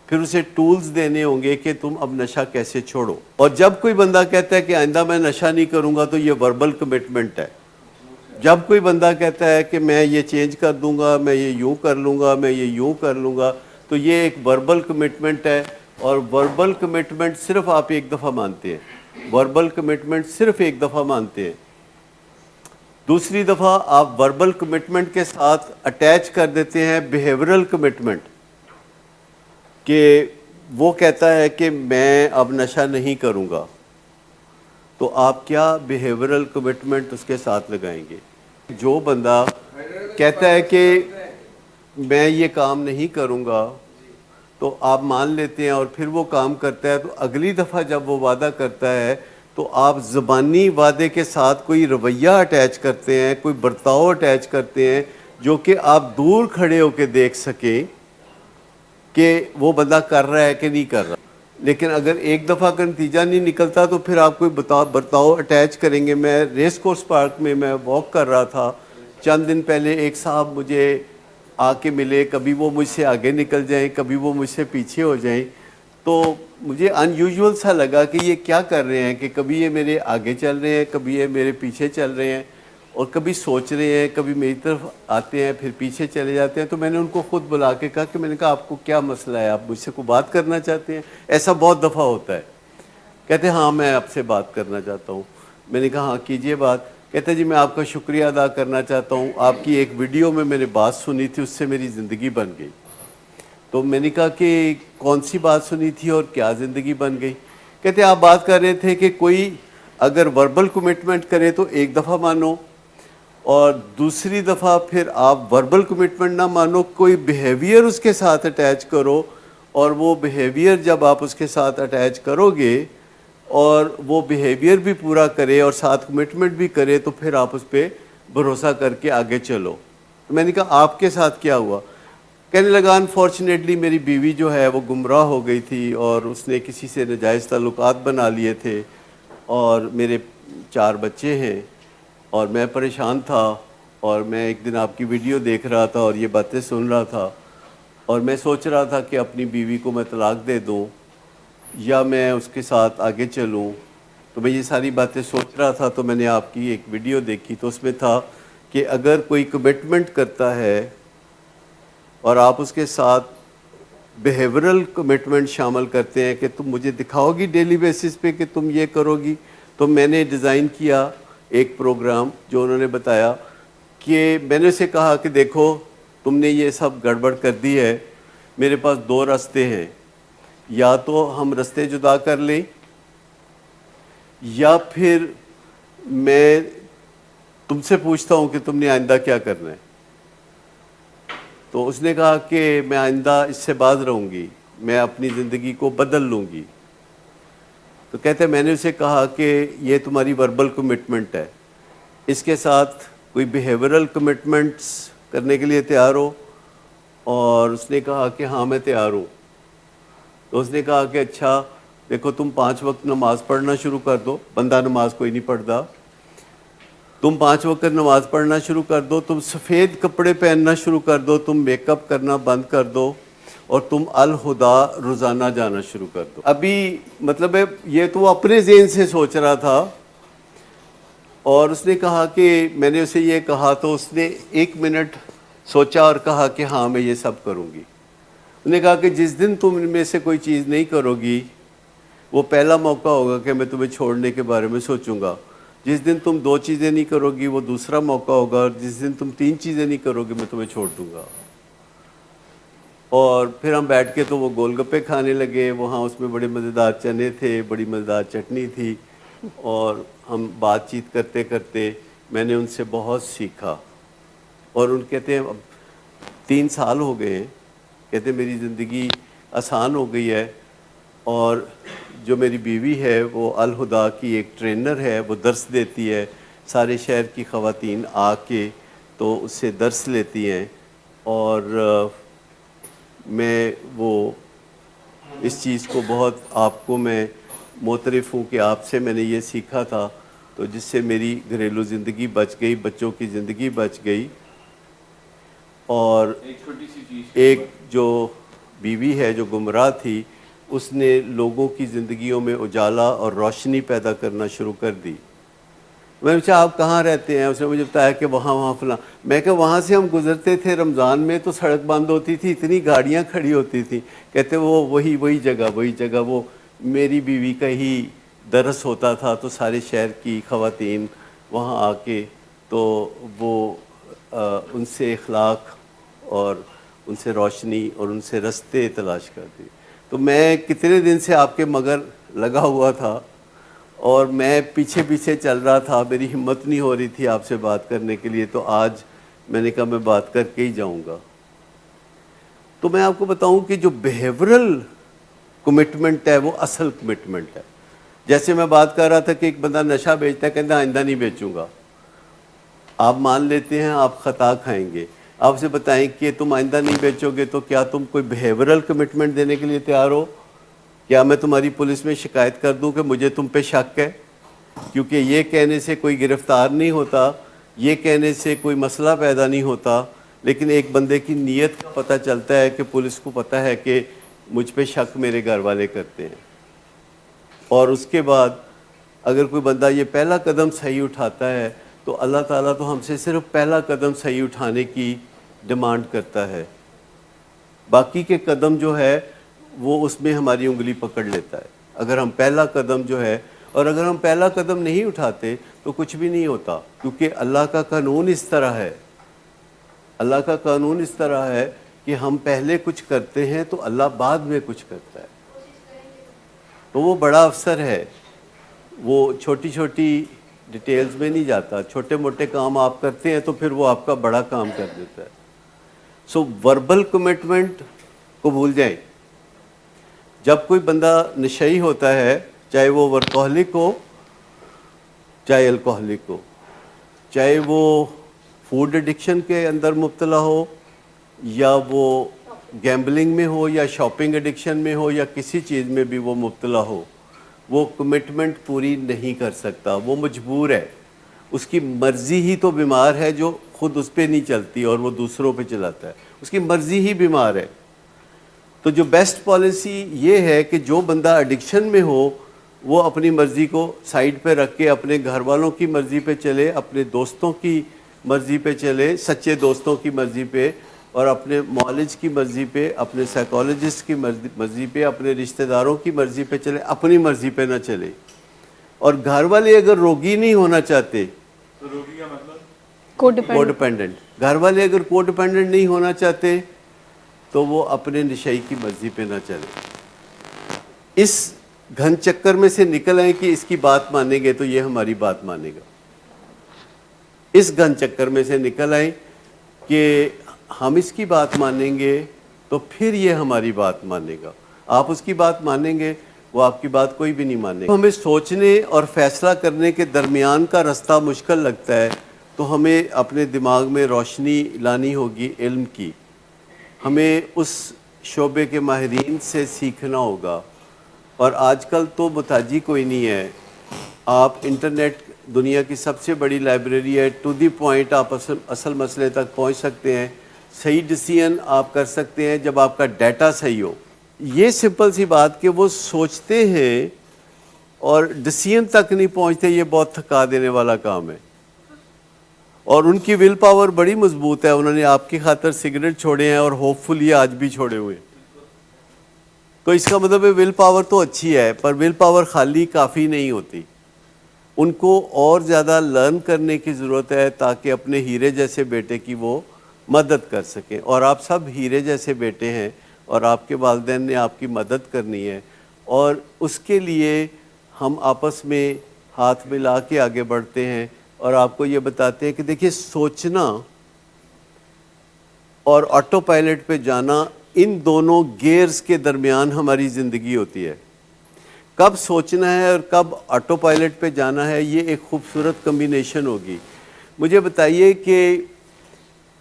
پھر اسے ٹولز دینے ہوں گے کہ تم اب نشہ کیسے چھوڑو. اور جب کوئی بندہ کہتا ہے کہ آئندہ میں نشہ نہیں کروں گا تو یہ وربل کمٹمنٹ ہے. جب کوئی بندہ کہتا ہے کہ میں یہ چینج کر دوں گا, میں یہ یوں کر لوں گا, میں یہ یوں کر لوں گا, تو یہ ایک وربل کمٹمنٹ ہے. اور وربل کمٹمنٹ صرف آپ ایک دفعہ مانتے ہیں, وربل کمٹمنٹ صرف ایک دفعہ مانتے ہیں. دوسری دفعہ آپ وربل کمٹمنٹ کے ساتھ اٹیچ کر دیتے ہیں بیہیورل کمٹمنٹ, کہ وہ کہتا ہے کہ میں اب نشہ نہیں کروں گا, تو آپ کیا بیہیورل کمٹمنٹ اس کے ساتھ لگائیں گے؟ جو بندہ کہتا ہے کہ میں یہ کام نہیں کروں گا تو آپ مان لیتے ہیں, اور پھر وہ کام کرتا ہے, تو اگلی دفعہ جب وہ وعدہ کرتا ہے تو آپ زبانی وعدے کے ساتھ کوئی رویہ اٹیچ کرتے ہیں, کوئی برتاؤ اٹیچ کرتے ہیں, جو کہ آپ دور کھڑے ہو کے دیکھ سکیں کہ وہ بندہ کر رہا ہے کہ نہیں کر رہا. لیکن اگر ایک دفعہ کا نتیجہ نہیں نکلتا تو پھر آپ کوئی برتاؤ اٹیچ کریں گے. میں ریس کورس پارک میں واک کر رہا تھا چند دن پہلے, ایک صاحب مجھے آ کے ملے, کبھی وہ مجھ سے آگے نکل جائیں, کبھی وہ مجھ سے پیچھے ہو جائیں, تو مجھے ان یوزول سا لگا کہ یہ کیا کر رہے ہیں, کہ کبھی یہ میرے آگے چل رہے ہیں, کبھی یہ میرے پیچھے چل رہے ہیں, اور کبھی سوچ رہے ہیں, کبھی میری طرف آتے ہیں پھر پیچھے چلے جاتے ہیں. تو میں نے ان کو خود بلا کے کہا کہ میں نے کہا آپ کو کیا مسئلہ ہے, آپ مجھ سے کوئی بات کرنا چاہتے ہیں؟ ایسا بہت دفعہ ہوتا ہے. کہتے ہیں ہاں میں آپ سے بات کرنا چاہتا ہوں. میں نے کہا ہاں کیجئے بات. کہتے ہیں جی میں آپ کا شکریہ ادا کرنا چاہتا ہوں, آپ کی ایک ویڈیو میں نے بات سنی تھی, اس سے میری زندگی بن گئی. تو میں نے کہا کہ کون سی بات سنی تھی اور کیا زندگی بن گئی؟ کہتے ہیں آپ بات کر رہے تھے کہ کوئی اگر وربل کمٹمنٹ کرے تو ایک دفعہ مانو, اور دوسری دفعہ پھر آپ وربل کمٹمنٹ نہ مانو, کوئی بیہیویئر اس کے ساتھ اٹیچ کرو, اور وہ بیہیویئر جب آپ اس کے ساتھ اٹیچ کرو گے اور وہ بیہیویئر بھی پورا کرے اور ساتھ کمٹمنٹ بھی کرے, تو پھر آپ اس پہ بھروسہ کر کے آگے چلو. میں نے کہا آپ کے ساتھ کیا ہوا؟ کہنے لگا انفارچونیٹلی میری بیوی جو ہے وہ گمراہ ہو گئی تھی, اور اس نے کسی سے ناجائز تعلقات بنا لیے تھے, اور میرے 4 بچے ہیں, اور میں پریشان تھا, اور میں ایک دن آپ کی ویڈیو دیکھ رہا تھا اور یہ باتیں سن رہا تھا, اور میں سوچ رہا تھا کہ اپنی بیوی کو میں طلاق دے دوں یا میں اس کے ساتھ آگے چلوں. تو میں یہ ساری باتیں سوچ رہا تھا, تو میں نے آپ کی ایک ویڈیو دیکھی, تو اس میں تھا کہ اگر کوئی کمٹمنٹ کرتا ہے اور آپ اس کے ساتھ بیہیورل کمٹمنٹ شامل کرتے ہیں کہ تم مجھے دکھاؤ گی ڈیلی بیسس پہ کہ تم یہ کرو گی, تو میں نے ڈیزائن کیا ایک پروگرام جو انہوں نے بتایا, کہ میں نے اسے کہا کہ دیکھو تم نے یہ سب گڑبڑ کر دی ہے, میرے پاس 2 راستے ہیں, یا تو ہم راستے جدا کر لیں, یا پھر میں تم سے پوچھتا ہوں کہ تم نے آئندہ کیا کرنا ہے. تو اس نے کہا کہ میں آئندہ اس سے باز رہوں گی, میں اپنی زندگی کو بدل لوں گی. تو کہتے ہیں میں نے اسے کہا کہ یہ تمہاری وربل کمٹمنٹ ہے, اس کے ساتھ کوئی بیہیورل کمٹمنٹس کرنے کے لیے تیار ہو؟ اور اس نے کہا کہ ہاں میں تیار ہوں. تو اس نے کہا کہ اچھا دیکھو تم 5 وقت نماز پڑھنا شروع کر دو, بندہ نماز کوئی نہیں پڑھتا, تم 5 وقت نماز پڑھنا شروع کر دو, تم سفید کپڑے پہننا شروع کر دو, تم میک اپ کرنا بند کر دو, اور تم الہدا روزانہ جانا شروع کر دو. ابھی مطلب ہے یہ تو وہ اپنے ذہن سے سوچ رہا تھا, اور اس نے کہا کہ میں نے اسے یہ کہا تو اس نے 1 منٹ سوچا اور کہا کہ ہاں میں یہ سب کروں گی. اس نے کہا کہ جس دن تم ان میں سے کوئی چیز نہیں کرو گی وہ پہلا موقع ہوگا کہ میں تمہیں چھوڑنے کے بارے میں سوچوں گا, جس دن تم 2 چیزیں نہیں کرو گی وہ دوسرا موقع ہوگا, اور جس دن تم 3 چیزیں نہیں کرو گی میں تمہیں چھوڑ دوں گا. اور پھر ہم بیٹھ کے تو وہ گول گپے کھانے لگے, وہاں اس میں بڑے مزیدار چنے تھے, بڑی مزیدار چٹنی تھی, اور ہم بات چیت کرتے کرتے میں نے ان سے بہت سیکھا. اور ان کہتے ہیں اب 3 سال ہو گئے ہیں, کہتے ہیں میری زندگی آسان ہو گئی ہے, اور جو میری بیوی ہے وہ الہدا کی ایک ٹرینر ہے, وہ درس دیتی ہے, سارے شہر کی خواتین آ کے تو اس سے درس لیتی ہیں، اور میں وہ اس چیز کو بہت آپ کو میں معترف ہوں کہ آپ سے میں نے یہ سیکھا تھا، تو جس سے میری گھریلو زندگی بچ گئی، بچوں کی زندگی بچ گئی، اور ایک جو بیوی ہے جو گمراہ تھی اس نے لوگوں کی زندگیوں میں اجالا اور روشنی پیدا کرنا شروع کر دی۔ میں نے پوچھا آپ کہاں رہتے ہیں؟ اس نے مجھے بتایا کہ وہاں فلاں۔ میں کہ وہاں سے ہم گزرتے تھے رمضان میں تو سڑک بند ہوتی تھی، اتنی گاڑیاں کھڑی ہوتی تھیں۔ کہتے وہی جگہ وہ میری بیوی کا ہی درس ہوتا تھا، تو سارے شہر کی خواتین وہاں آ کے تو وہ ان سے اخلاق اور ان سے روشنی اور ان سے رستے تلاش کرتی۔ تو میں کتنے دن سے آپ کے مگر لگا ہوا تھا اور میں پیچھے چل رہا تھا، میری ہمت نہیں ہو رہی تھی آپ سے بات کرنے کے لیے، تو آج میں نے کہا میں بات کر کے ہی جاؤں گا۔ تو میں آپ کو بتاؤں کہ جو بیہیورل کمٹمنٹ ہے وہ اصل کمٹمنٹ ہے۔ جیسے میں بات کر رہا تھا کہ ایک بندہ نشہ بیچتا ہے، کہتا ہے آئندہ نہیں بیچوں گا، آپ مان لیتے ہیں آپ خطا کھائیں گے۔ آپ سے بتائیں کہ تم آئندہ نہیں بیچو گے تو کیا تم کوئی بیہیورل کمٹمنٹ دینے کے لیے تیار ہو؟ کیا میں تمہاری پولیس میں شکایت کر دوں کہ مجھے تم پہ شک ہے؟ کیونکہ یہ کہنے سے کوئی گرفتار نہیں ہوتا، یہ کہنے سے کوئی مسئلہ پیدا نہیں ہوتا، لیکن ایک بندے کی نیت کا پتہ چلتا ہے کہ پولیس کو پتہ ہے کہ مجھ پہ شک میرے گھر والے کرتے ہیں۔ اور اس کے بعد اگر کوئی بندہ یہ پہلا قدم صحیح اٹھاتا ہے تو اللہ تعالیٰ تو ہم سے صرف پہلا قدم صحیح اٹھانے کی ڈیمانڈ کرتا ہے، باقی کے قدم جو ہے وہ اس میں ہماری انگلی پکڑ لیتا ہے۔ اگر ہم پہلا قدم جو ہے، اور اگر ہم پہلا قدم نہیں اٹھاتے تو کچھ بھی نہیں ہوتا، کیونکہ اللہ کا قانون اس طرح ہے، اللہ کا قانون اس طرح ہے کہ ہم پہلے کچھ کرتے ہیں تو اللہ بعد میں کچھ کرتا ہے۔ تو وہ بڑا افسر ہے، وہ چھوٹی چھوٹی ڈیٹیلز میں نہیں جاتا، چھوٹے موٹے کام آپ کرتے ہیں تو پھر وہ آپ کا بڑا کام کر دیتا ہے۔ سو وربل کمٹمنٹ کو بھول جائیں۔ جب کوئی بندہ نشئی ہوتا ہے، چاہے وہ ورکہولک ہو، چاہے الکوہلک ہو، چاہے وہ فوڈ ایڈکشن کے اندر مبتلا ہو، یا وہ گیمبلنگ میں ہو، یا شاپنگ ایڈکشن میں ہو، یا کسی چیز میں بھی وہ مبتلا ہو، وہ کمٹمنٹ پوری نہیں کر سکتا، وہ مجبور ہے۔ اس کی مرضی ہی تو بیمار ہے جو خود اس پہ نہیں چلتی اور وہ دوسروں پہ چلاتا ہے، اس کی مرضی ہی بیمار ہے۔ تو جو بیسٹ پالیسی یہ ہے کہ جو بندہ ایڈکشن میں ہو وہ اپنی مرضی کو سائیڈ پہ رکھ کے اپنے گھر والوں کی مرضی پہ چلے، اپنے دوستوں کی مرضی پہ چلے، سچے دوستوں کی مرضی پہ، اور اپنے معالج کی مرضی پہ، اپنے سائیکالوجسٹ کی مرضی پہ، اپنے رشتہ داروں کی مرضی پہ چلے، اپنی مرضی پہ نہ چلے۔ اور گھر والے اگر روگی نہیں ہونا چاہتے، روگی کا مطلب کو ڈیپینڈنٹ، گھر والے اگر کو ڈیپینڈنٹ نہیں ہونا چاہتے تو وہ اپنے نشئی کی مرضی پہ نہ چلے۔ اس گھن چکر میں سے نکل آئیں کہ اس کی بات مانیں گے تو یہ ہماری بات مانے گا، اس گھن چکر میں سے نکل آئیں کہ ہم اس کی بات مانیں گے تو پھر یہ ہماری بات مانے گا، آپ اس کی بات مانیں گے وہ آپ کی بات کوئی بھی نہیں مانے گا۔ ہمیں سوچنے اور فیصلہ کرنے کے درمیان کا رستہ مشکل لگتا ہے تو ہمیں اپنے دماغ میں روشنی لانی ہوگی علم کی، ہمیں اس شعبے کے ماہرین سے سیکھنا ہوگا۔ اور آج کل تو محتاجی کوئی نہیں ہے، آپ انٹرنیٹ دنیا کی سب سے بڑی لائبریری ہے، ٹو دی پوائنٹ آپ اصل مسئلے تک پہنچ سکتے ہیں، صحیح ڈیسیژن آپ کر سکتے ہیں جب آپ کا ڈیٹا صحیح ہو۔ یہ سمپل سی بات کہ وہ سوچتے ہیں اور ڈیسیژن تک نہیں پہنچتے، یہ بہت تھکا دینے والا کام ہے۔ اور ان کی ول پاور بڑی مضبوط ہے، انہوں نے آپ کی خاطر سگریٹ چھوڑے ہیں اور ہوپ فلی آج بھی چھوڑے ہوئے ہیں۔ تو اس کا مطلب ہے ول پاور تو اچھی ہے، پر ول پاور خالی کافی نہیں ہوتی، ان کو اور زیادہ لرن کرنے کی ضرورت ہے تاکہ اپنے ہیرے جیسے بیٹے کی وہ مدد کر سکیں۔ اور آپ سب ہیرے جیسے بیٹے ہیں اور آپ کے والدین نے آپ کی مدد کرنی ہے، اور اس کے لیے ہم آپس میں ہاتھ ملا کے آگے بڑھتے ہیں اور آپ کو یہ بتاتے ہیں کہ دیکھیے سوچنا اور آٹو پائلٹ پہ جانا، ان دونوں گیئرز کے درمیان ہماری زندگی ہوتی ہے۔ کب سوچنا ہے اور کب آٹو پائلٹ پہ جانا ہے، یہ ایک خوبصورت کمبینیشن ہوگی. مجھے بتائیے کہ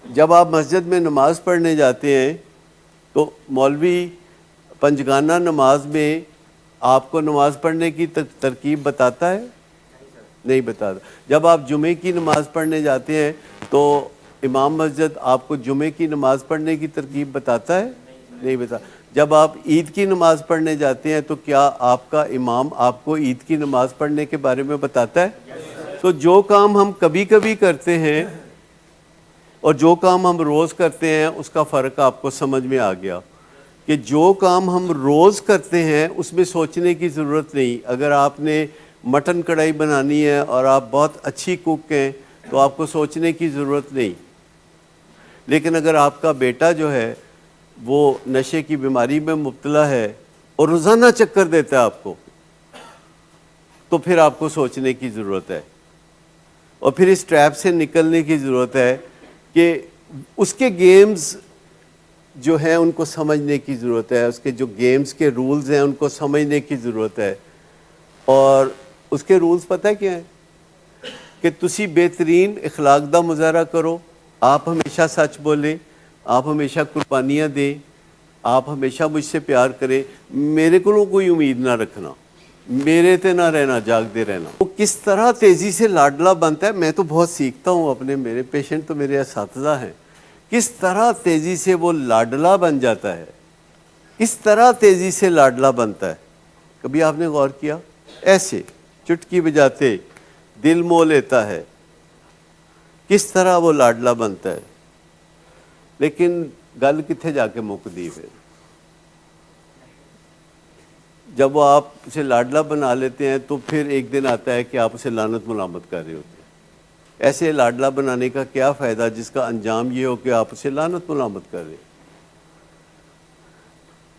جب آپ مسجد میں نماز پڑھنے جاتے ہیں تو مولوی پنجگانہ نماز میں آپ کو نماز پڑھنے کی ترکیب بتاتا ہے؟ نہیں بتاتا. جب آپ جمعے کی نماز پڑھنے جاتے ہیں تو امام مسجد آپ کو جمعے کی نماز پڑھنے کی ترکیب بتاتا ہے؟ نہیں بتا. جب آپ عید کی نماز پڑھنے جاتے ہیں تو کیا آپ کا امام آپ کو عید کی نماز پڑھنے کے بارے میں بتاتا ہے؟ تو جو کام ہم کبھی کبھی کرتے ہیں اور جو کام ہم روز کرتے ہیں اس کا فرق آپ کو سمجھ میں آ گیا کہ جو کام ہم روز کرتے ہیں اس میں سوچنے کی ضرورت نہیں. اگر آپ نے مٹن کڑھائی بنانی ہے اور آپ بہت اچھی کوک ہیں تو آپ کو سوچنے کی ضرورت نہیں. لیکن اگر آپ کا بیٹا جو ہے وہ نشے کی بیماری میں مبتلا ہے اور روزانہ چکر دیتا ہے آپ کو، تو پھر آپ کو سوچنے کی ضرورت ہے اور پھر اس ٹریپ سے نکلنے کی ضرورت ہے کہ اس کے گیمز جو ہیں ان کو سمجھنے کی ضرورت ہے، اس کے جو گیمز کے رولز ہیں ان کو سمجھنے کی ضرورت ہے. اور اس کے رولز پتہ کیا ہیں کہ تسی بہترین اخلاق دا مظاہرہ کرو، آپ ہمیشہ سچ بولیں، آپ ہمیشہ قربانیاں دیں، آپ ہمیشہ مجھ سے پیار کریں، میرے کو کوئی امید نہ رکھنا، میرے تے نہ رہنا، جاگتے رہنا. وہ کس طرح تیزی سے لاڈلا بنتا ہے، میں تو بہت سیکھتا ہوں اپنے، میرے پیشنٹ تو میرے اساتذہ ہیں، کس طرح تیزی سے وہ لاڈلا بن جاتا ہے، کس طرح تیزی سے لاڈلا بنتا ہے. کبھی آپ نے غور کیا؟ ایسے چٹکی بجاتے دل مو لیتا ہے، کس طرح وہ لاڈلا بنتا ہے. لیکن گل کتنے جا کے مکدی پھر جب وہ آپ اسے لاڈلا بنا لیتے ہیں تو پھر ایک دن آتا ہے کہ آپ اسے لعنت ملامت کر رہے ہوتے ہیں. ایسے لاڈلا بنانے کا کیا فائدہ جس کا انجام یہ ہو کہ آپ اسے لعنت ملامت کر رہے ہیں.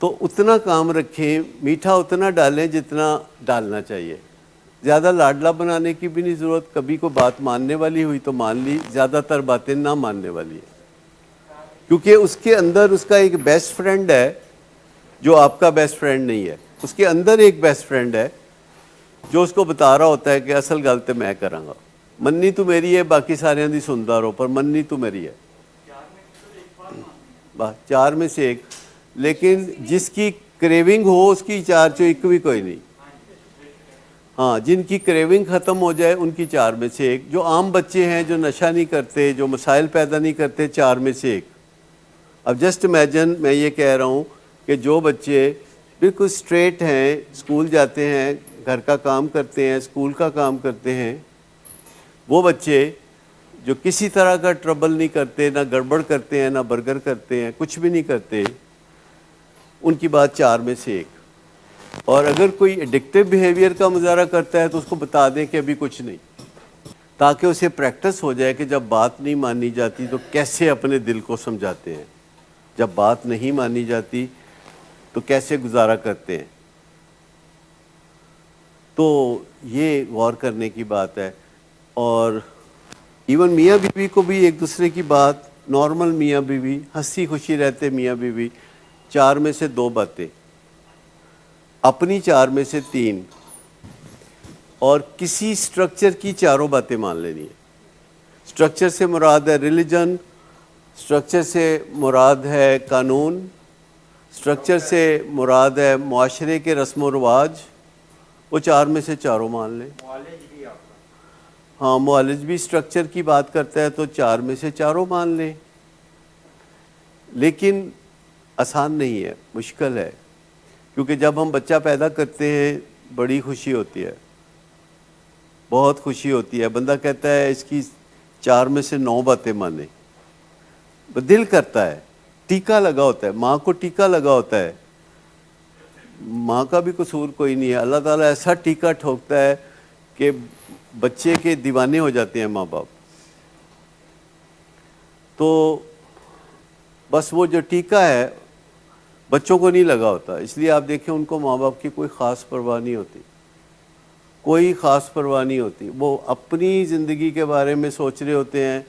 تو اتنا کام رکھیں، میٹھا اتنا ڈالیں جتنا ڈالنا چاہیے. زیادہ لاڈلا بنانے کی بھی نہیں ضرورت. کبھی کوئی بات ماننے والی ہوئی تو مان لی، زیادہ تر باتیں نہ ماننے والی ہیں، کیونکہ اس کے اندر اس کا ایک بیسٹ فرینڈ ہے جو آپ کا بیسٹ فرینڈ نہیں ہے. اس کے اندر ایک بیسٹ فرینڈ ہے جو اس کو بتا رہا ہوتا ہے کہ اصل گل تو میں کراں گا، مننی تو میری ہے، باقی سارے دی سندا رہو، پر مننی تو میری ہے. بس چار میں سے ایک. لیکن جس کی کریونگ ہو اس کی چار چو ایک بھی کوئی نہیں. ہاں، جن کی کریونگ ختم ہو جائے ان کی چار میں سے ایک. جو عام بچے ہیں جو نشہ نہیں کرتے، جو مسائل پیدا نہیں کرتے، چار میں سے ایک. اب جسٹ امیجن، میں یہ کہہ رہا ہوں کہ جو بچے بالکل اسٹریٹ ہیں، اسکول جاتے ہیں، گھر کا کام کرتے ہیں، اسکول کا کام کرتے ہیں، وہ بچے جو کسی طرح کا ٹربل نہیں کرتے، نہ گڑبڑ کرتے ہیں، نہ برگر کرتے ہیں، کچھ بھی نہیں کرتے، ان کی بات چار میں سے ایک. اور اگر کوئی ایڈکٹیو بیہیویئر کا مظاہرہ کرتا ہے تو اس کو بتا دیں کہ ابھی کچھ نہیں، تاکہ اسے پریکٹس ہو جائے کہ جب بات نہیں مانی جاتی تو کیسے اپنے دل کو سمجھاتے ہیں، جب بات نہیں مانی جاتی تو کیسے گزارا کرتے ہیں. تو یہ غور کرنے کی بات ہے. اور ایون میاں بیوی کو بھی ایک دوسرے کی بات، نارمل میاں بیوی ہنسی خوشی رہتے میاں بیوی، چار میں سے دو باتیں، اپنی چار میں سے تین، اور کسی سٹرکچر کی چاروں باتیں مان لینی ہے. سٹرکچر سے مراد ہے ریلیجن، سٹرکچر سے مراد ہے قانون، سٹرکچر سے مراد ہے معاشرے کے رسم و رواج، وہ چار میں سے چاروں مان لیں. ہاں، معالج بھی سٹرکچر کی بات کرتا ہے تو چار میں سے چاروں مان لیں. لیکن آسان نہیں ہے، مشکل ہے، کیونکہ جب ہم بچہ پیدا کرتے ہیں بڑی خوشی ہوتی ہے، بہت خوشی ہوتی ہے. بندہ کہتا ہے اس کی چار میں سے 9 باتیں مانیں، دل کرتا ہے. ٹیکا لگا ہوتا ہے، ماں کو ٹیکا لگا ہوتا ہے، ماں کا بھی قصور کوئی نہیں ہے. اللہ تعالیٰ ایسا ٹیکا ٹھوکتا ہے کہ بچے کے دیوانے ہو جاتے ہیں ماں باپ. تو بس وہ جو ٹیکا ہے بچوں کو نہیں لگا ہوتا، اس لیے آپ دیکھیں ان کو ماں باپ کی کوئی خاص پرواہ نہیں ہوتی، کوئی خاص پرواہ نہیں ہوتی. وہ اپنی زندگی کے بارے میں سوچ رہے ہوتے ہیں،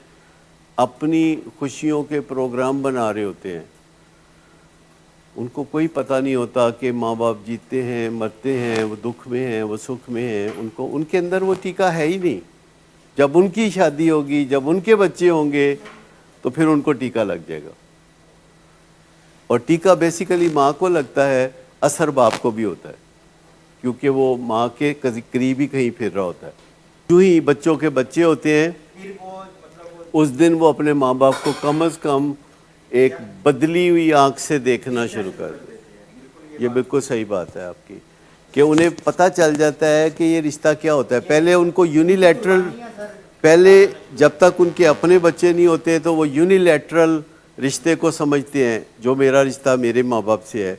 اپنی خوشیوں کے پروگرام بنا رہے ہوتے ہیں. ان کو کوئی پتہ نہیں ہوتا کہ ماں باپ جیتے ہیں مرتے ہیں، وہ دکھ میں ہیں وہ سکھ میں ہیں، ان کے اندر وہ ٹیکہ ہے ہی نہیں. جب ان کی شادی ہوگی، جب ان کے بچے ہوں گے تو پھر ان کو ٹیکہ لگ جائے گا. اور ٹیکہ بیسیکلی ماں کو لگتا ہے، اثر باپ کو بھی ہوتا ہے، کیونکہ وہ ماں کے قریب ہی کہیں پھر رہا ہوتا ہے. جو ہی بچوں کے بچے ہوتے ہیں اس دن وہ اپنے ماں باپ کو کم از کم ایک بدلی ہوئی آنکھ سے دیکھنا شروع کر دیں. یہ بالکل صحیح بات ہے آپ کی کہ انہیں پتہ چل جاتا ہے کہ یہ رشتہ کیا ہوتا ہے. پہلے ان کو یونیلیٹرل، پہلے جب تک ان کے اپنے بچے نہیں ہوتے تو وہ یونیلیٹرل رشتے کو سمجھتے ہیں، جو میرا رشتہ میرے ماں باپ سے ہے.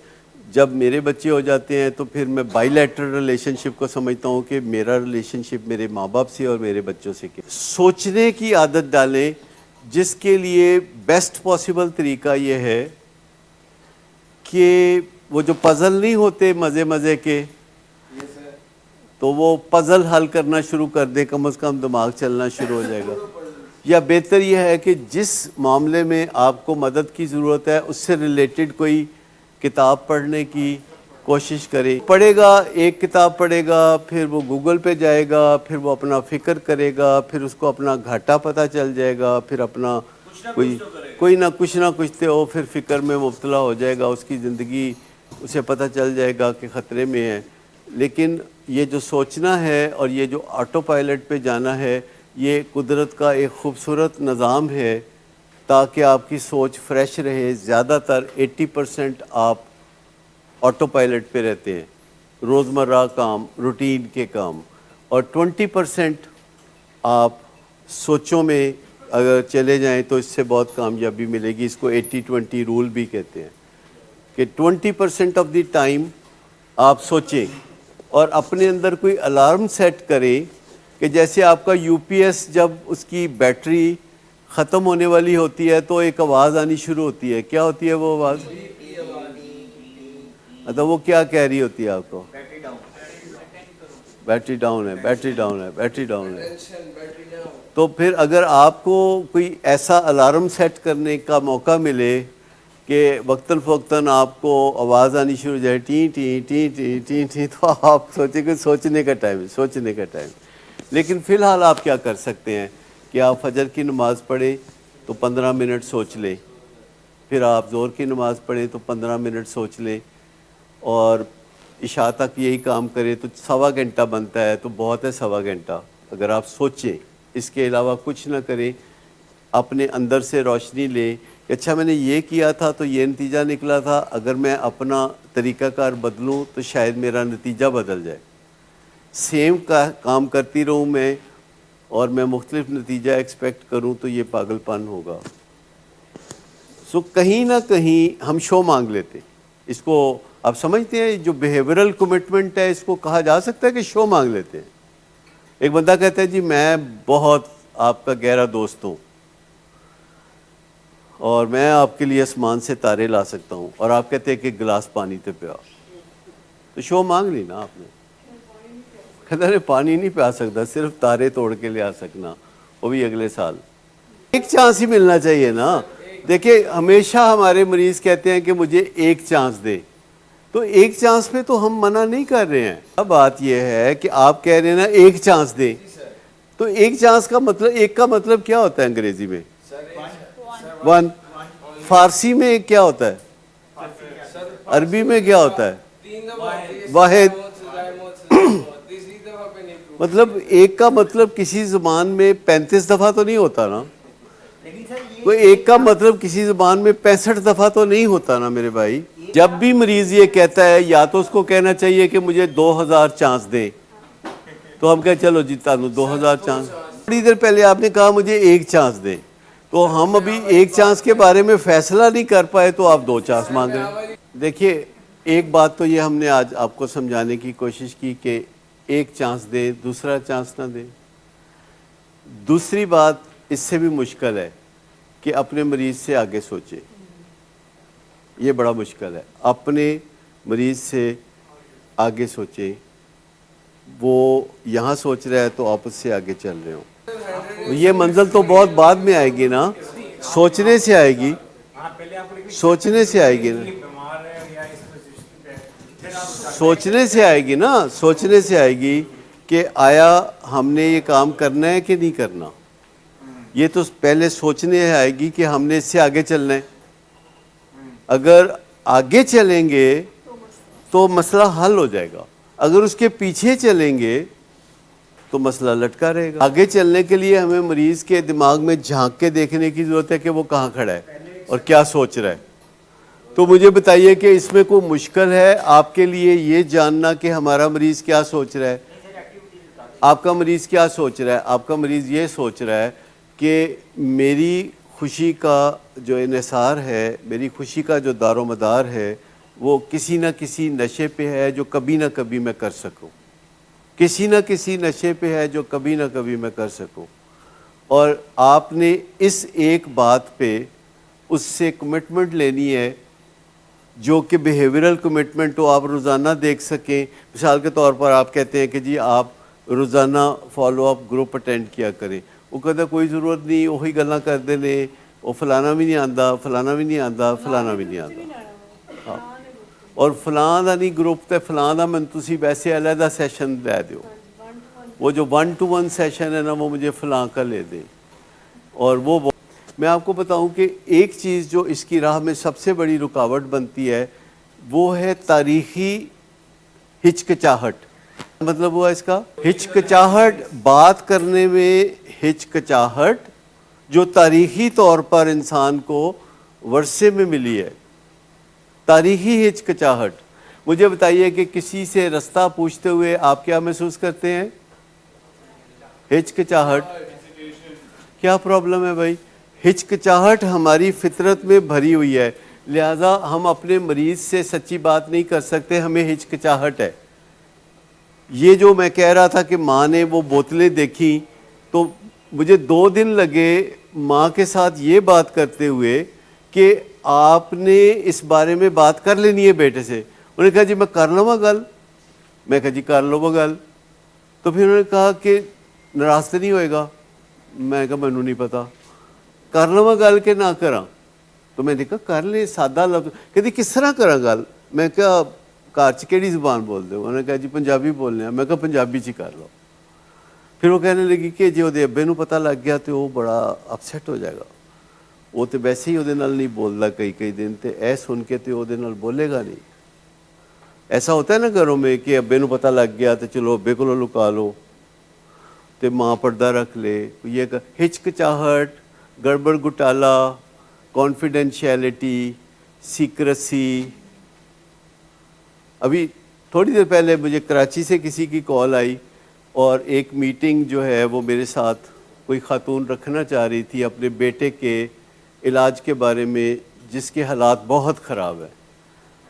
جب میرے بچے ہو جاتے ہیں تو پھر میں بائی لیٹرل ریلیشن شپ کو سمجھتا ہوں کہ میرا ریلیشن شپ میرے ماں باپ سے اور میرے بچوں سے کیا. سوچنے کی عادت ڈالیں، جس کے لیے بیسٹ پاسبل طریقہ یہ ہے کہ وہ جو پزل نہیں ہوتے مزے مزے کے، تو وہ پزل حل کرنا شروع کر دیں، کم از کم دماغ چلنا شروع ہو جائے گا. یا بہتر یہ ہے کہ جس معاملے میں آپ کو مدد کی ضرورت ہے اس سے ریلیٹڈ کوئی کتاب پڑھنے کی کوشش کرے. پڑھے گا، ایک کتاب پڑھے گا، پھر وہ گوگل پہ جائے گا، پھر وہ اپنا فکر کرے گا، پھر اس کو اپنا گھاٹا پتہ چل جائے گا، پھر اپنا کوئی نہ کچھ تو وہ پھر فکر میں مبتلا ہو جائے گا. اس کی زندگی اسے پتہ چل جائے گا کہ خطرے میں ہے. لیکن یہ جو سوچنا ہے اور یہ جو آٹو پائلٹ پہ جانا ہے، یہ قدرت کا ایک خوبصورت نظام ہے تاکہ آپ کی سوچ فریش رہے. زیادہ تر 80% آپ آٹو پائلٹ پہ رہتے ہیں، روزمرہ کام، روٹین کے کام، اور 20% آپ سوچوں میں اگر چلے جائیں تو اس سے بہت کامیابی ملے گی. اس کو 80-20 رول بھی کہتے ہیں کہ 20% آف دی ٹائم آپ سوچیں اور اپنے اندر کوئی الارم سیٹ کریں کہ جیسے آپ کا یو پی ایس جب اس کی بیٹری ختم ہونے والی ہوتی ہے تو ایک آواز آنی شروع ہوتی ہے. کیا ہوتی ہے وہ آواز؟ مطلب وہ کیا کہہ رہی ہوتی ہے آپ کو؟ بیٹری ڈاؤن ہے، بیٹری ڈاؤن ہے، بیٹری ڈاؤن ہے. تو پھر اگر آپ کو کوئی ایسا الارم سیٹ کرنے کا موقع ملے کہ وقتاً فوقتاً آپ کو آواز آنی شروع ہو جائے T T T T T T, تو آپ سوچیں کہ سوچنے کا ٹائم ہے، سوچنے کا ٹائم. لیکن فی الحال آپ کیا کر سکتے ہیں کہ آپ فجر کی نماز پڑھیں تو 15 منٹ سوچ لیں، پھر آپ ظہر کی نماز پڑھیں تو 15 منٹ سوچ لیں، اور عشاء تک یہی کام کریں تو 1.25 گھنٹہ بنتا ہے. تو بہت ہے 1.25 گھنٹہ اگر آپ سوچیں، اس کے علاوہ کچھ نہ کریں. اپنے اندر سے روشنی لیں کہ اچھا میں نے یہ کیا تھا تو یہ نتیجہ نکلا تھا، اگر میں اپنا طریقہ کار بدلوں تو شاید میرا نتیجہ بدل جائے. سیم کام کرتی رہوں میں اور میں مختلف نتیجہ ایکسپیکٹ کروں تو یہ پاگل پن ہوگا. سو کہیں نہ کہیں ہم شو مانگ لیتے. اس کو آپ سمجھتے ہیں جو بیہیورل کمٹمنٹ ہے اس کو کہا جا سکتا ہے کہ شو مانگ لیتے ہیں. ایک بندہ کہتا ہے جی میں بہت آپ کا گہرا دوست ہوں اور میں آپ کے لیے آسمان سے تارے لا سکتا ہوں، اور آپ کہتے ہیں کہ گلاس پانی تے پیا، تو شو مانگ لی نا آپ نے. کہتا ہے پانی نہیں پیا سکتا، صرف تارے توڑ کے لے آ سکنا، وہ بھی اگلے سال. ایک چانس ہی ملنا چاہیے نا. دیکھیں ہمیشہ ہمارے مریض کہتے ہیں کہ مجھے ایک چانس دے، تو ایک چانس پہ تو ہم منع نہیں کر رہے ہیں. اب بات یہ ہے کہ آپ کہہ رہے ہیں نا ایک چانس دیں، تو ایک چانس کا مطلب، ایک کا مطلب کیا ہوتا ہے انگریزی میں؟ 1. فارسی میں ایک کیا ہوتا ہے؟ عربی میں کیا ہوتا ہے؟ واحد. مطلب ایک کا مطلب کسی زبان میں 35 دفعہ تو نہیں ہوتا نا. تو ایک کا مطلب کسی زبان میں 65 دفعہ تو نہیں ہوتا نا میرے بھائی. جب بھی مریض یہ کہتا ہے یا تو اس کو کہنا چاہیے کہ مجھے 2000 چانس دیں، تو ہم کہہ چلو جی تانوں 2000 چانس. تھوڑی دیر پہلے آپ نے کہا مجھے ایک چانس دیں، تو ہم ابھی ایک چانس کے بارے میں فیصلہ نہیں کر پائے تو آپ 2 چانس مانگ رہے ہیں. دیکھیے ایک بات تو یہ ہم نے آج آپ کو سمجھانے کی کوشش کی کہ ایک چانس دیں، دوسرا چانس نہ دیں. دوسری بات اس سے بھی مشکل ہے کہ اپنے مریض سے آگے سوچے. یہ بڑا مشکل ہے. اپنے مریض سے آگے سوچیں. وہ یہاں سوچ رہا ہے تو آپ اس سے آگے چل رہے ہو. یہ منزل تو بہت بعد میں آئے گی نا، سوچنے سے آئے گی، سوچنے سے آئے گی نا. سوچنے سے آئے گی نا، سوچنے سے آئے گی کہ آیا ہم نے یہ کام کرنا ہے کہ نہیں کرنا. یہ تو پہلے سوچنے آئے گی کہ ہم نے اس سے آگے چلنا ہے. اگر آگے چلیں گے تو مسئلہ حل ہو جائے گا، اگر اس کے پیچھے چلیں گے تو مسئلہ لٹکا رہے گا. آگے چلنے کے لیے ہمیں مریض کے دماغ میں جھانک کے دیکھنے کی ضرورت ہے کہ وہ کہاں کھڑا ہے اور کیا سوچ رہا ہے. تو مجھے بتائیے کہ اس میں کوئی مشکل ہے آپ کے لیے یہ جاننا کہ ہمارا مریض کیا سوچ رہا ہے؟ آپ کا مریض کیا سوچ رہا ہے؟ آپ کا مریض یہ سوچ رہا ہے کہ میری خوشی کا جو انحصار ہے، میری خوشی کا جو دار و مدار ہے، وہ کسی نہ کسی نشے پہ ہے جو کبھی نہ کبھی میں کر سکوں، کسی نہ کسی نشے پہ ہے جو کبھی نہ کبھی میں کر سکوں. اور آپ نے اس ایک بات پہ اس سے کمٹمنٹ لینی ہے جو کہ بیہیورل کمٹمنٹ ہو، آپ روزانہ دیکھ سکیں. مثال کے طور پر آپ کہتے ہیں کہ جی آپ روزانہ فالو اپ گروپ اٹینڈ کیا کریں. وہ کہتا کوئی ضرورت نہیں، وہی گلاں کر دے لیں، وہ فلانا بھی نہیں آندا، فلانا بھی نہیں آندا، فلانا بھی نہیں آندا. ہاں، اور فلاں دا نہیں گروپ تے فلاں دا من تسی ویسے علیحدہ سیشن لے دیو، وہ جو 1-to-1 سیشن ہے نا وہ مجھے فلاں کا لے دیں. اور وہ میں آپ کو بتاؤں کہ ایک چیز جو اس کی راہ میں سب سے بڑی رکاوٹ بنتی ہے وہ ہے تاریخی ہچکچاہٹ. مطلب ہوا اس کا ہچکچاہٹ، بات کرنے میں ہچکچاہٹ جو تاریخی طور پر انسان کو ورثے میں ملی ہے. تاریخی ہچکچاہٹ. مجھے بتائیے کہ کسی سے رستہ پوچھتے ہوئے آپ کیا محسوس کرتے ہیں؟ ہچکچاہٹ. کیا پرابلم ہے بھائی؟ ہچکچاہٹ ہماری فطرت میں بھری ہوئی ہے، لہٰذا ہم اپنے مریض سے سچی بات نہیں کر سکتے، ہمیں ہچکچاہٹ ہے. یہ جو میں کہہ رہا تھا کہ ماں نے وہ بوتلیں دیکھیں تو مجھے 2 دن لگے ماں کے ساتھ یہ بات کرتے ہوئے کہ آپ نے اس بارے میں بات کر لینی ہے بیٹے سے. انہوں نے کہا جی میں کر لوں گل. میں کہا جی کر لو گل. تو پھر انہوں نے کہا کہ ناراض تو نہیں ہوئے گا؟ میں کہا مینوں نہیں پتا، کر لواں گل کہ نہ کراں؟ تو میں نے کہا کر لیں، سادہ لفظ. کہتی کس طرح کراں گل؟ میں کہا گھر چ کیڑی زبان بولتے ہو؟ انہوں نے کہا جی پنجابی بولنے ہیں. میں کہا پنجابی چ کر لو. پھر وہ کہنے لگی کہ جی وہ ابے نوں پتہ لگ گیا تو وہ بڑا اپسیٹ ہو جائے گا، وہ تو ویسے ہی وہ نہیں بولتا کئی دن، تے اے سن کے تو وہ بولے گا نہیں. ایسا ہوتا ہے نا گھروں میں کہ ابے نوں پتہ لگ گیا تو چلو ابے کو لکا لو تے ماں پردہ رکھ لے. یہ ہچکچاہٹ، گڑبڑ گھٹالا، کانفیڈینشیلٹی، سیکریسی. ابھی تھوڑی دیر پہلے مجھے کراچی سے کسی کی کال آئی اور ایک میٹنگ جو ہے وہ میرے ساتھ کوئی خاتون رکھنا چاہ رہی تھی اپنے بیٹے کے علاج کے بارے میں جس کے حالات بہت خراب ہیں.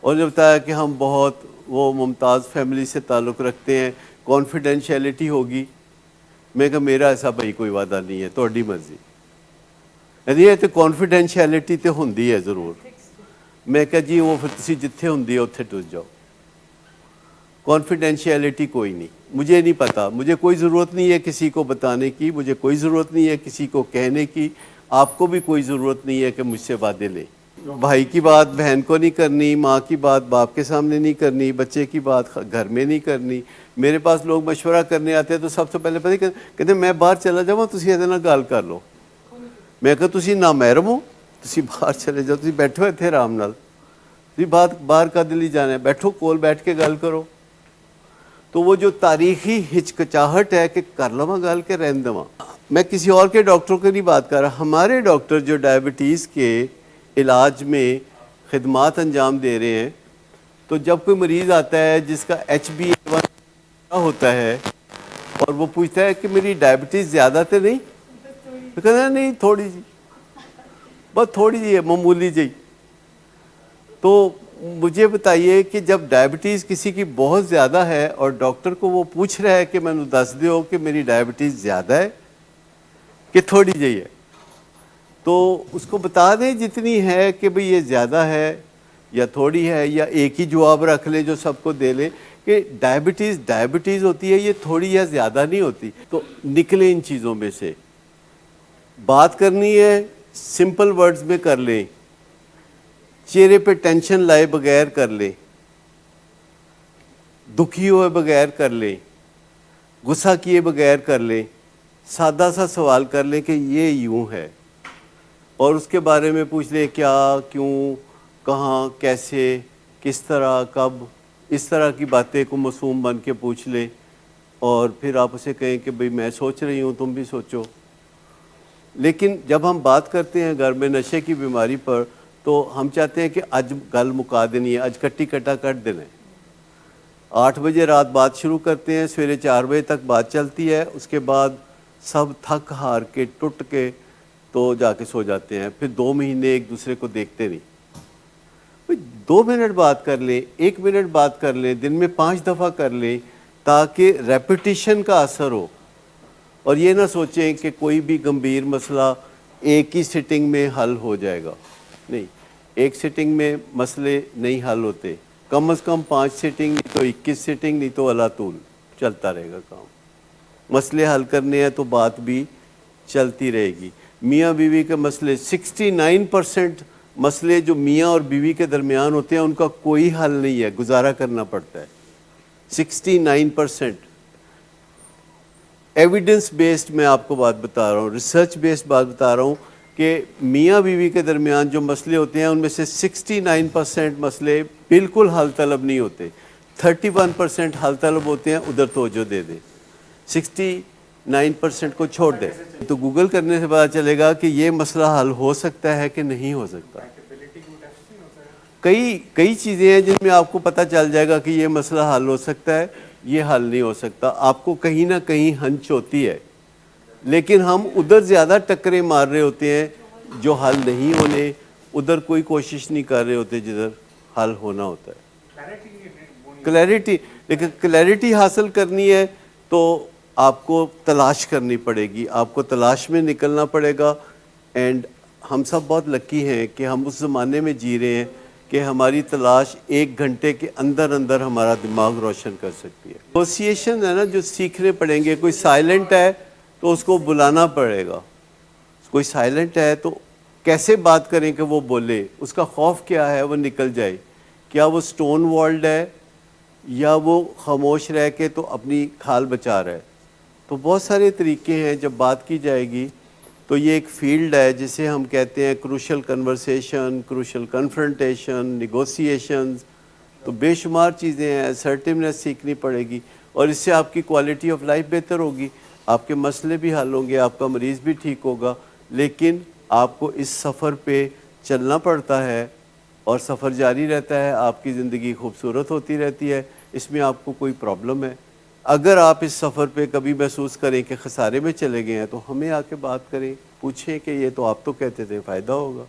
اور نے بتایا کہ ہم بہت وہ ممتاز فیملی سے تعلق رکھتے ہیں، کانفیڈینشیلٹی ہوگی. میں کہا میرا ایسا بھائی کوئی وعدہ نہیں ہے، تہاڈی مرضی. یہ تو کانفیڈینشیلٹی تو ہوندی ہے ضرور. میں کہا جی وہ پھر تسی جتھے ہوندی ہے اتھے ٹر جاؤ. کانفیڈینشیلٹی کوئی نہیں، مجھے نہیں پتا، مجھے کوئی ضرورت نہیں ہے کسی کو بتانے کی، مجھے کوئی ضرورت نہیں ہے کسی کو کہنے کی، آپ کو بھی کوئی ضرورت نہیں ہے کہ مجھ سے وعدے لیں. بھائی کی بات بہن کو نہیں کرنی، ماں کی بات باپ کے سامنے نہیں کرنی، بچے کی بات گھر میں نہیں کرنی. میرے پاس لوگ مشورہ کرنے آتے ہیں تو سب سے پہلے پتہ کہتے ہیں میں باہر چلا جاؤں تسی یہ نال گل کر لو. میں کہا تسی نامحرم ہو، تسی باہر چلے جاؤ، تسی بیٹھو اتنے آرام نال، تسی بات باہر کا دلی جانا ہے، بیٹھو کول بیٹھ کے گل کرو. تو وہ جو تاریخی ہچکچاہٹ ہے کہ کر لواں گل کہ رہن دواں. میں کسی اور کے ڈاکٹروں کی نہیں بات کر رہا، ہمارے ڈاکٹر جو ڈائبٹیز کے علاج میں خدمات انجام دے رہے ہیں، تو جب کوئی مریض آتا ہے جس کا HbA1 ہوتا ہے اور وہ پوچھتا ہے کہ میری ڈائبٹیز زیادہ تو نہیں، تو کہتا ہے نہیں تھوڑی جی، بس تھوڑی جی ہے، معمولی جی. تو مجھے بتائیے کہ جب ڈائبٹیز کسی کی بہت زیادہ ہے اور ڈاکٹر کو وہ پوچھ رہا ہے کہ میں نے دس دیو کہ میری ڈائبٹیز زیادہ ہے کہ تھوڑی جی ہے، تو اس کو بتا دیں جتنی ہے کہ بھئی یہ زیادہ ہے یا تھوڑی ہے، یا ایک ہی جواب رکھ لیں جو سب کو دے لیں کہ ڈائبٹیز ہوتی ہے، یہ تھوڑی یا زیادہ نہیں ہوتی. تو نکلیں ان چیزوں میں سے. بات کرنی ہے سمپل ورڈز میں کر لیں، چہرے پہ ٹینشن لائے بغیر کر لیں. دکھی ہوئے بغیر کر لیں, غصہ کیے بغیر کر لیں, سادہ سا سوال کر لیں کہ یہ یوں ہے, اور اس کے بارے میں پوچھ لیں کیا, کیوں, کہاں, کیسے, کس طرح, کب, اس طرح کی باتیں کو معصوم بن کے پوچھ لیں, اور پھر آپ اسے کہیں کہ بھئی میں سوچ رہی ہوں, تم بھی سوچو. لیکن جب ہم بات کرتے ہیں گھر میں نشے کی بیماری پر, تو ہم چاہتے ہیں کہ اج گل مکا دینی ہے, اج کٹی کٹا کٹ دینا ہے. 8 بجے رات بات شروع کرتے ہیں, سویرے 4 بجے تک بات چلتی ہے, اس کے بعد سب تھک ہار کے ٹوٹ کے تو جا کے سو جاتے ہیں. پھر 2 مہینے ایک دوسرے کو دیکھتے نہیں. 2 منٹ بات کر لیں, 1 منٹ بات کر لیں, دن میں 5 دفعہ کر لیں, تاکہ ریپیٹیشن کا اثر ہو. اور یہ نہ سوچیں کہ کوئی بھی گمبھیر مسئلہ ایک ہی سٹنگ میں حل ہو جائے گا. نہیں, ایک سٹنگ میں مسئلے نہیں حل ہوتے, کم از کم 5 سٹنگ, نہیں تو 21 سٹنگ, نہیں تو اللہ طول چلتا رہے گا کام. مسئلے حل کرنے ہیں تو بات بھی چلتی رہے گی. میاں بیوی کے مسئلے 69% مسئلے جو میاں اور بیوی کے درمیان ہوتے ہیں ان کا کوئی حل نہیں ہے, گزارا کرنا پڑتا ہے. 69% ایویڈنس بیسڈ میں آپ کو بات بتا رہا ہوں, ریسرچ بیسڈ بات بتا رہا ہوں کہ میاں بیوی کے درمیان جو مسئلے ہوتے ہیں ان میں سے 69% مسئلے بالکل حل طلب نہیں ہوتے. 31% حل طلب ہوتے ہیں, ادھر توجہ دے دیں, 69% کو چھوڑ دیں. تو گوگل کرنے سے پتا چلے گا کہ یہ مسئلہ حل ہو سکتا ہے کہ نہیں ہو سکتا. کئی چیزیں ہیں جن میں آپ کو پتہ چل جائے گا کہ یہ مسئلہ حل ہو سکتا ہے, یہ حل نہیں ہو سکتا. آپ کو کہیں نہ کہیں ہنچ ہوتی ہے, لیکن ہم ادھر زیادہ ٹکریں مار رہے ہوتے ہیں جو حل نہیں ہونے, ادھر کوئی کوشش نہیں کر رہے ہوتے جدھر حل ہونا ہوتا ہے. کلیئرٹی, لیکن کلیئرٹی حاصل کرنی ہے تو آپ کو تلاش کرنی پڑے گی, آپ کو تلاش میں نکلنا پڑے گا. اینڈ ہم سب بہت لکی ہیں کہ ہم اس زمانے میں جی رہے ہیں کہ ہماری تلاش 1 گھنٹے کے اندر اندر ہمارا دماغ روشن کر سکتی ہے. نیگوشیشن ہے نا جو سیکھنے پڑیں گے. کوئی سائلنٹ ہے تو اس کو بلانا پڑے گا, کوئی سائلنٹ ہے تو کیسے بات کریں کہ وہ بولے, اس کا خوف کیا ہے وہ نکل جائے. کیا وہ سٹون والڈ ہے یا وہ خاموش رہ کے تو اپنی کھال بچا رہا ہے. تو بہت سارے طریقے ہیں. جب بات کی جائے گی تو یہ ایک فیلڈ ہے جسے ہم کہتے ہیں crucial conversation, crucial confrontation, negotiations. تو بے شمار چیزیں ہیں, اسرٹیونیس سیکھنی پڑے گی, اور اس سے آپ کی کوالٹی آف لائف بہتر ہوگی, آپ کے مسئلے بھی حل ہوں گے, آپ کا مریض بھی ٹھیک ہوگا. لیکن آپ کو اس سفر پہ چلنا پڑتا ہے, اور سفر جاری رہتا ہے. آپ کی زندگی خوبصورت ہوتی رہتی ہے, اس میں آپ کو کوئی پرابلم ہے. اگر آپ اس سفر پہ کبھی محسوس کریں کہ خسارے میں چلے گئے ہیں تو ہمیں آ کے بات کریں, پوچھیں کہ یہ تو آپ تو کہتے تھے فائدہ ہوگا.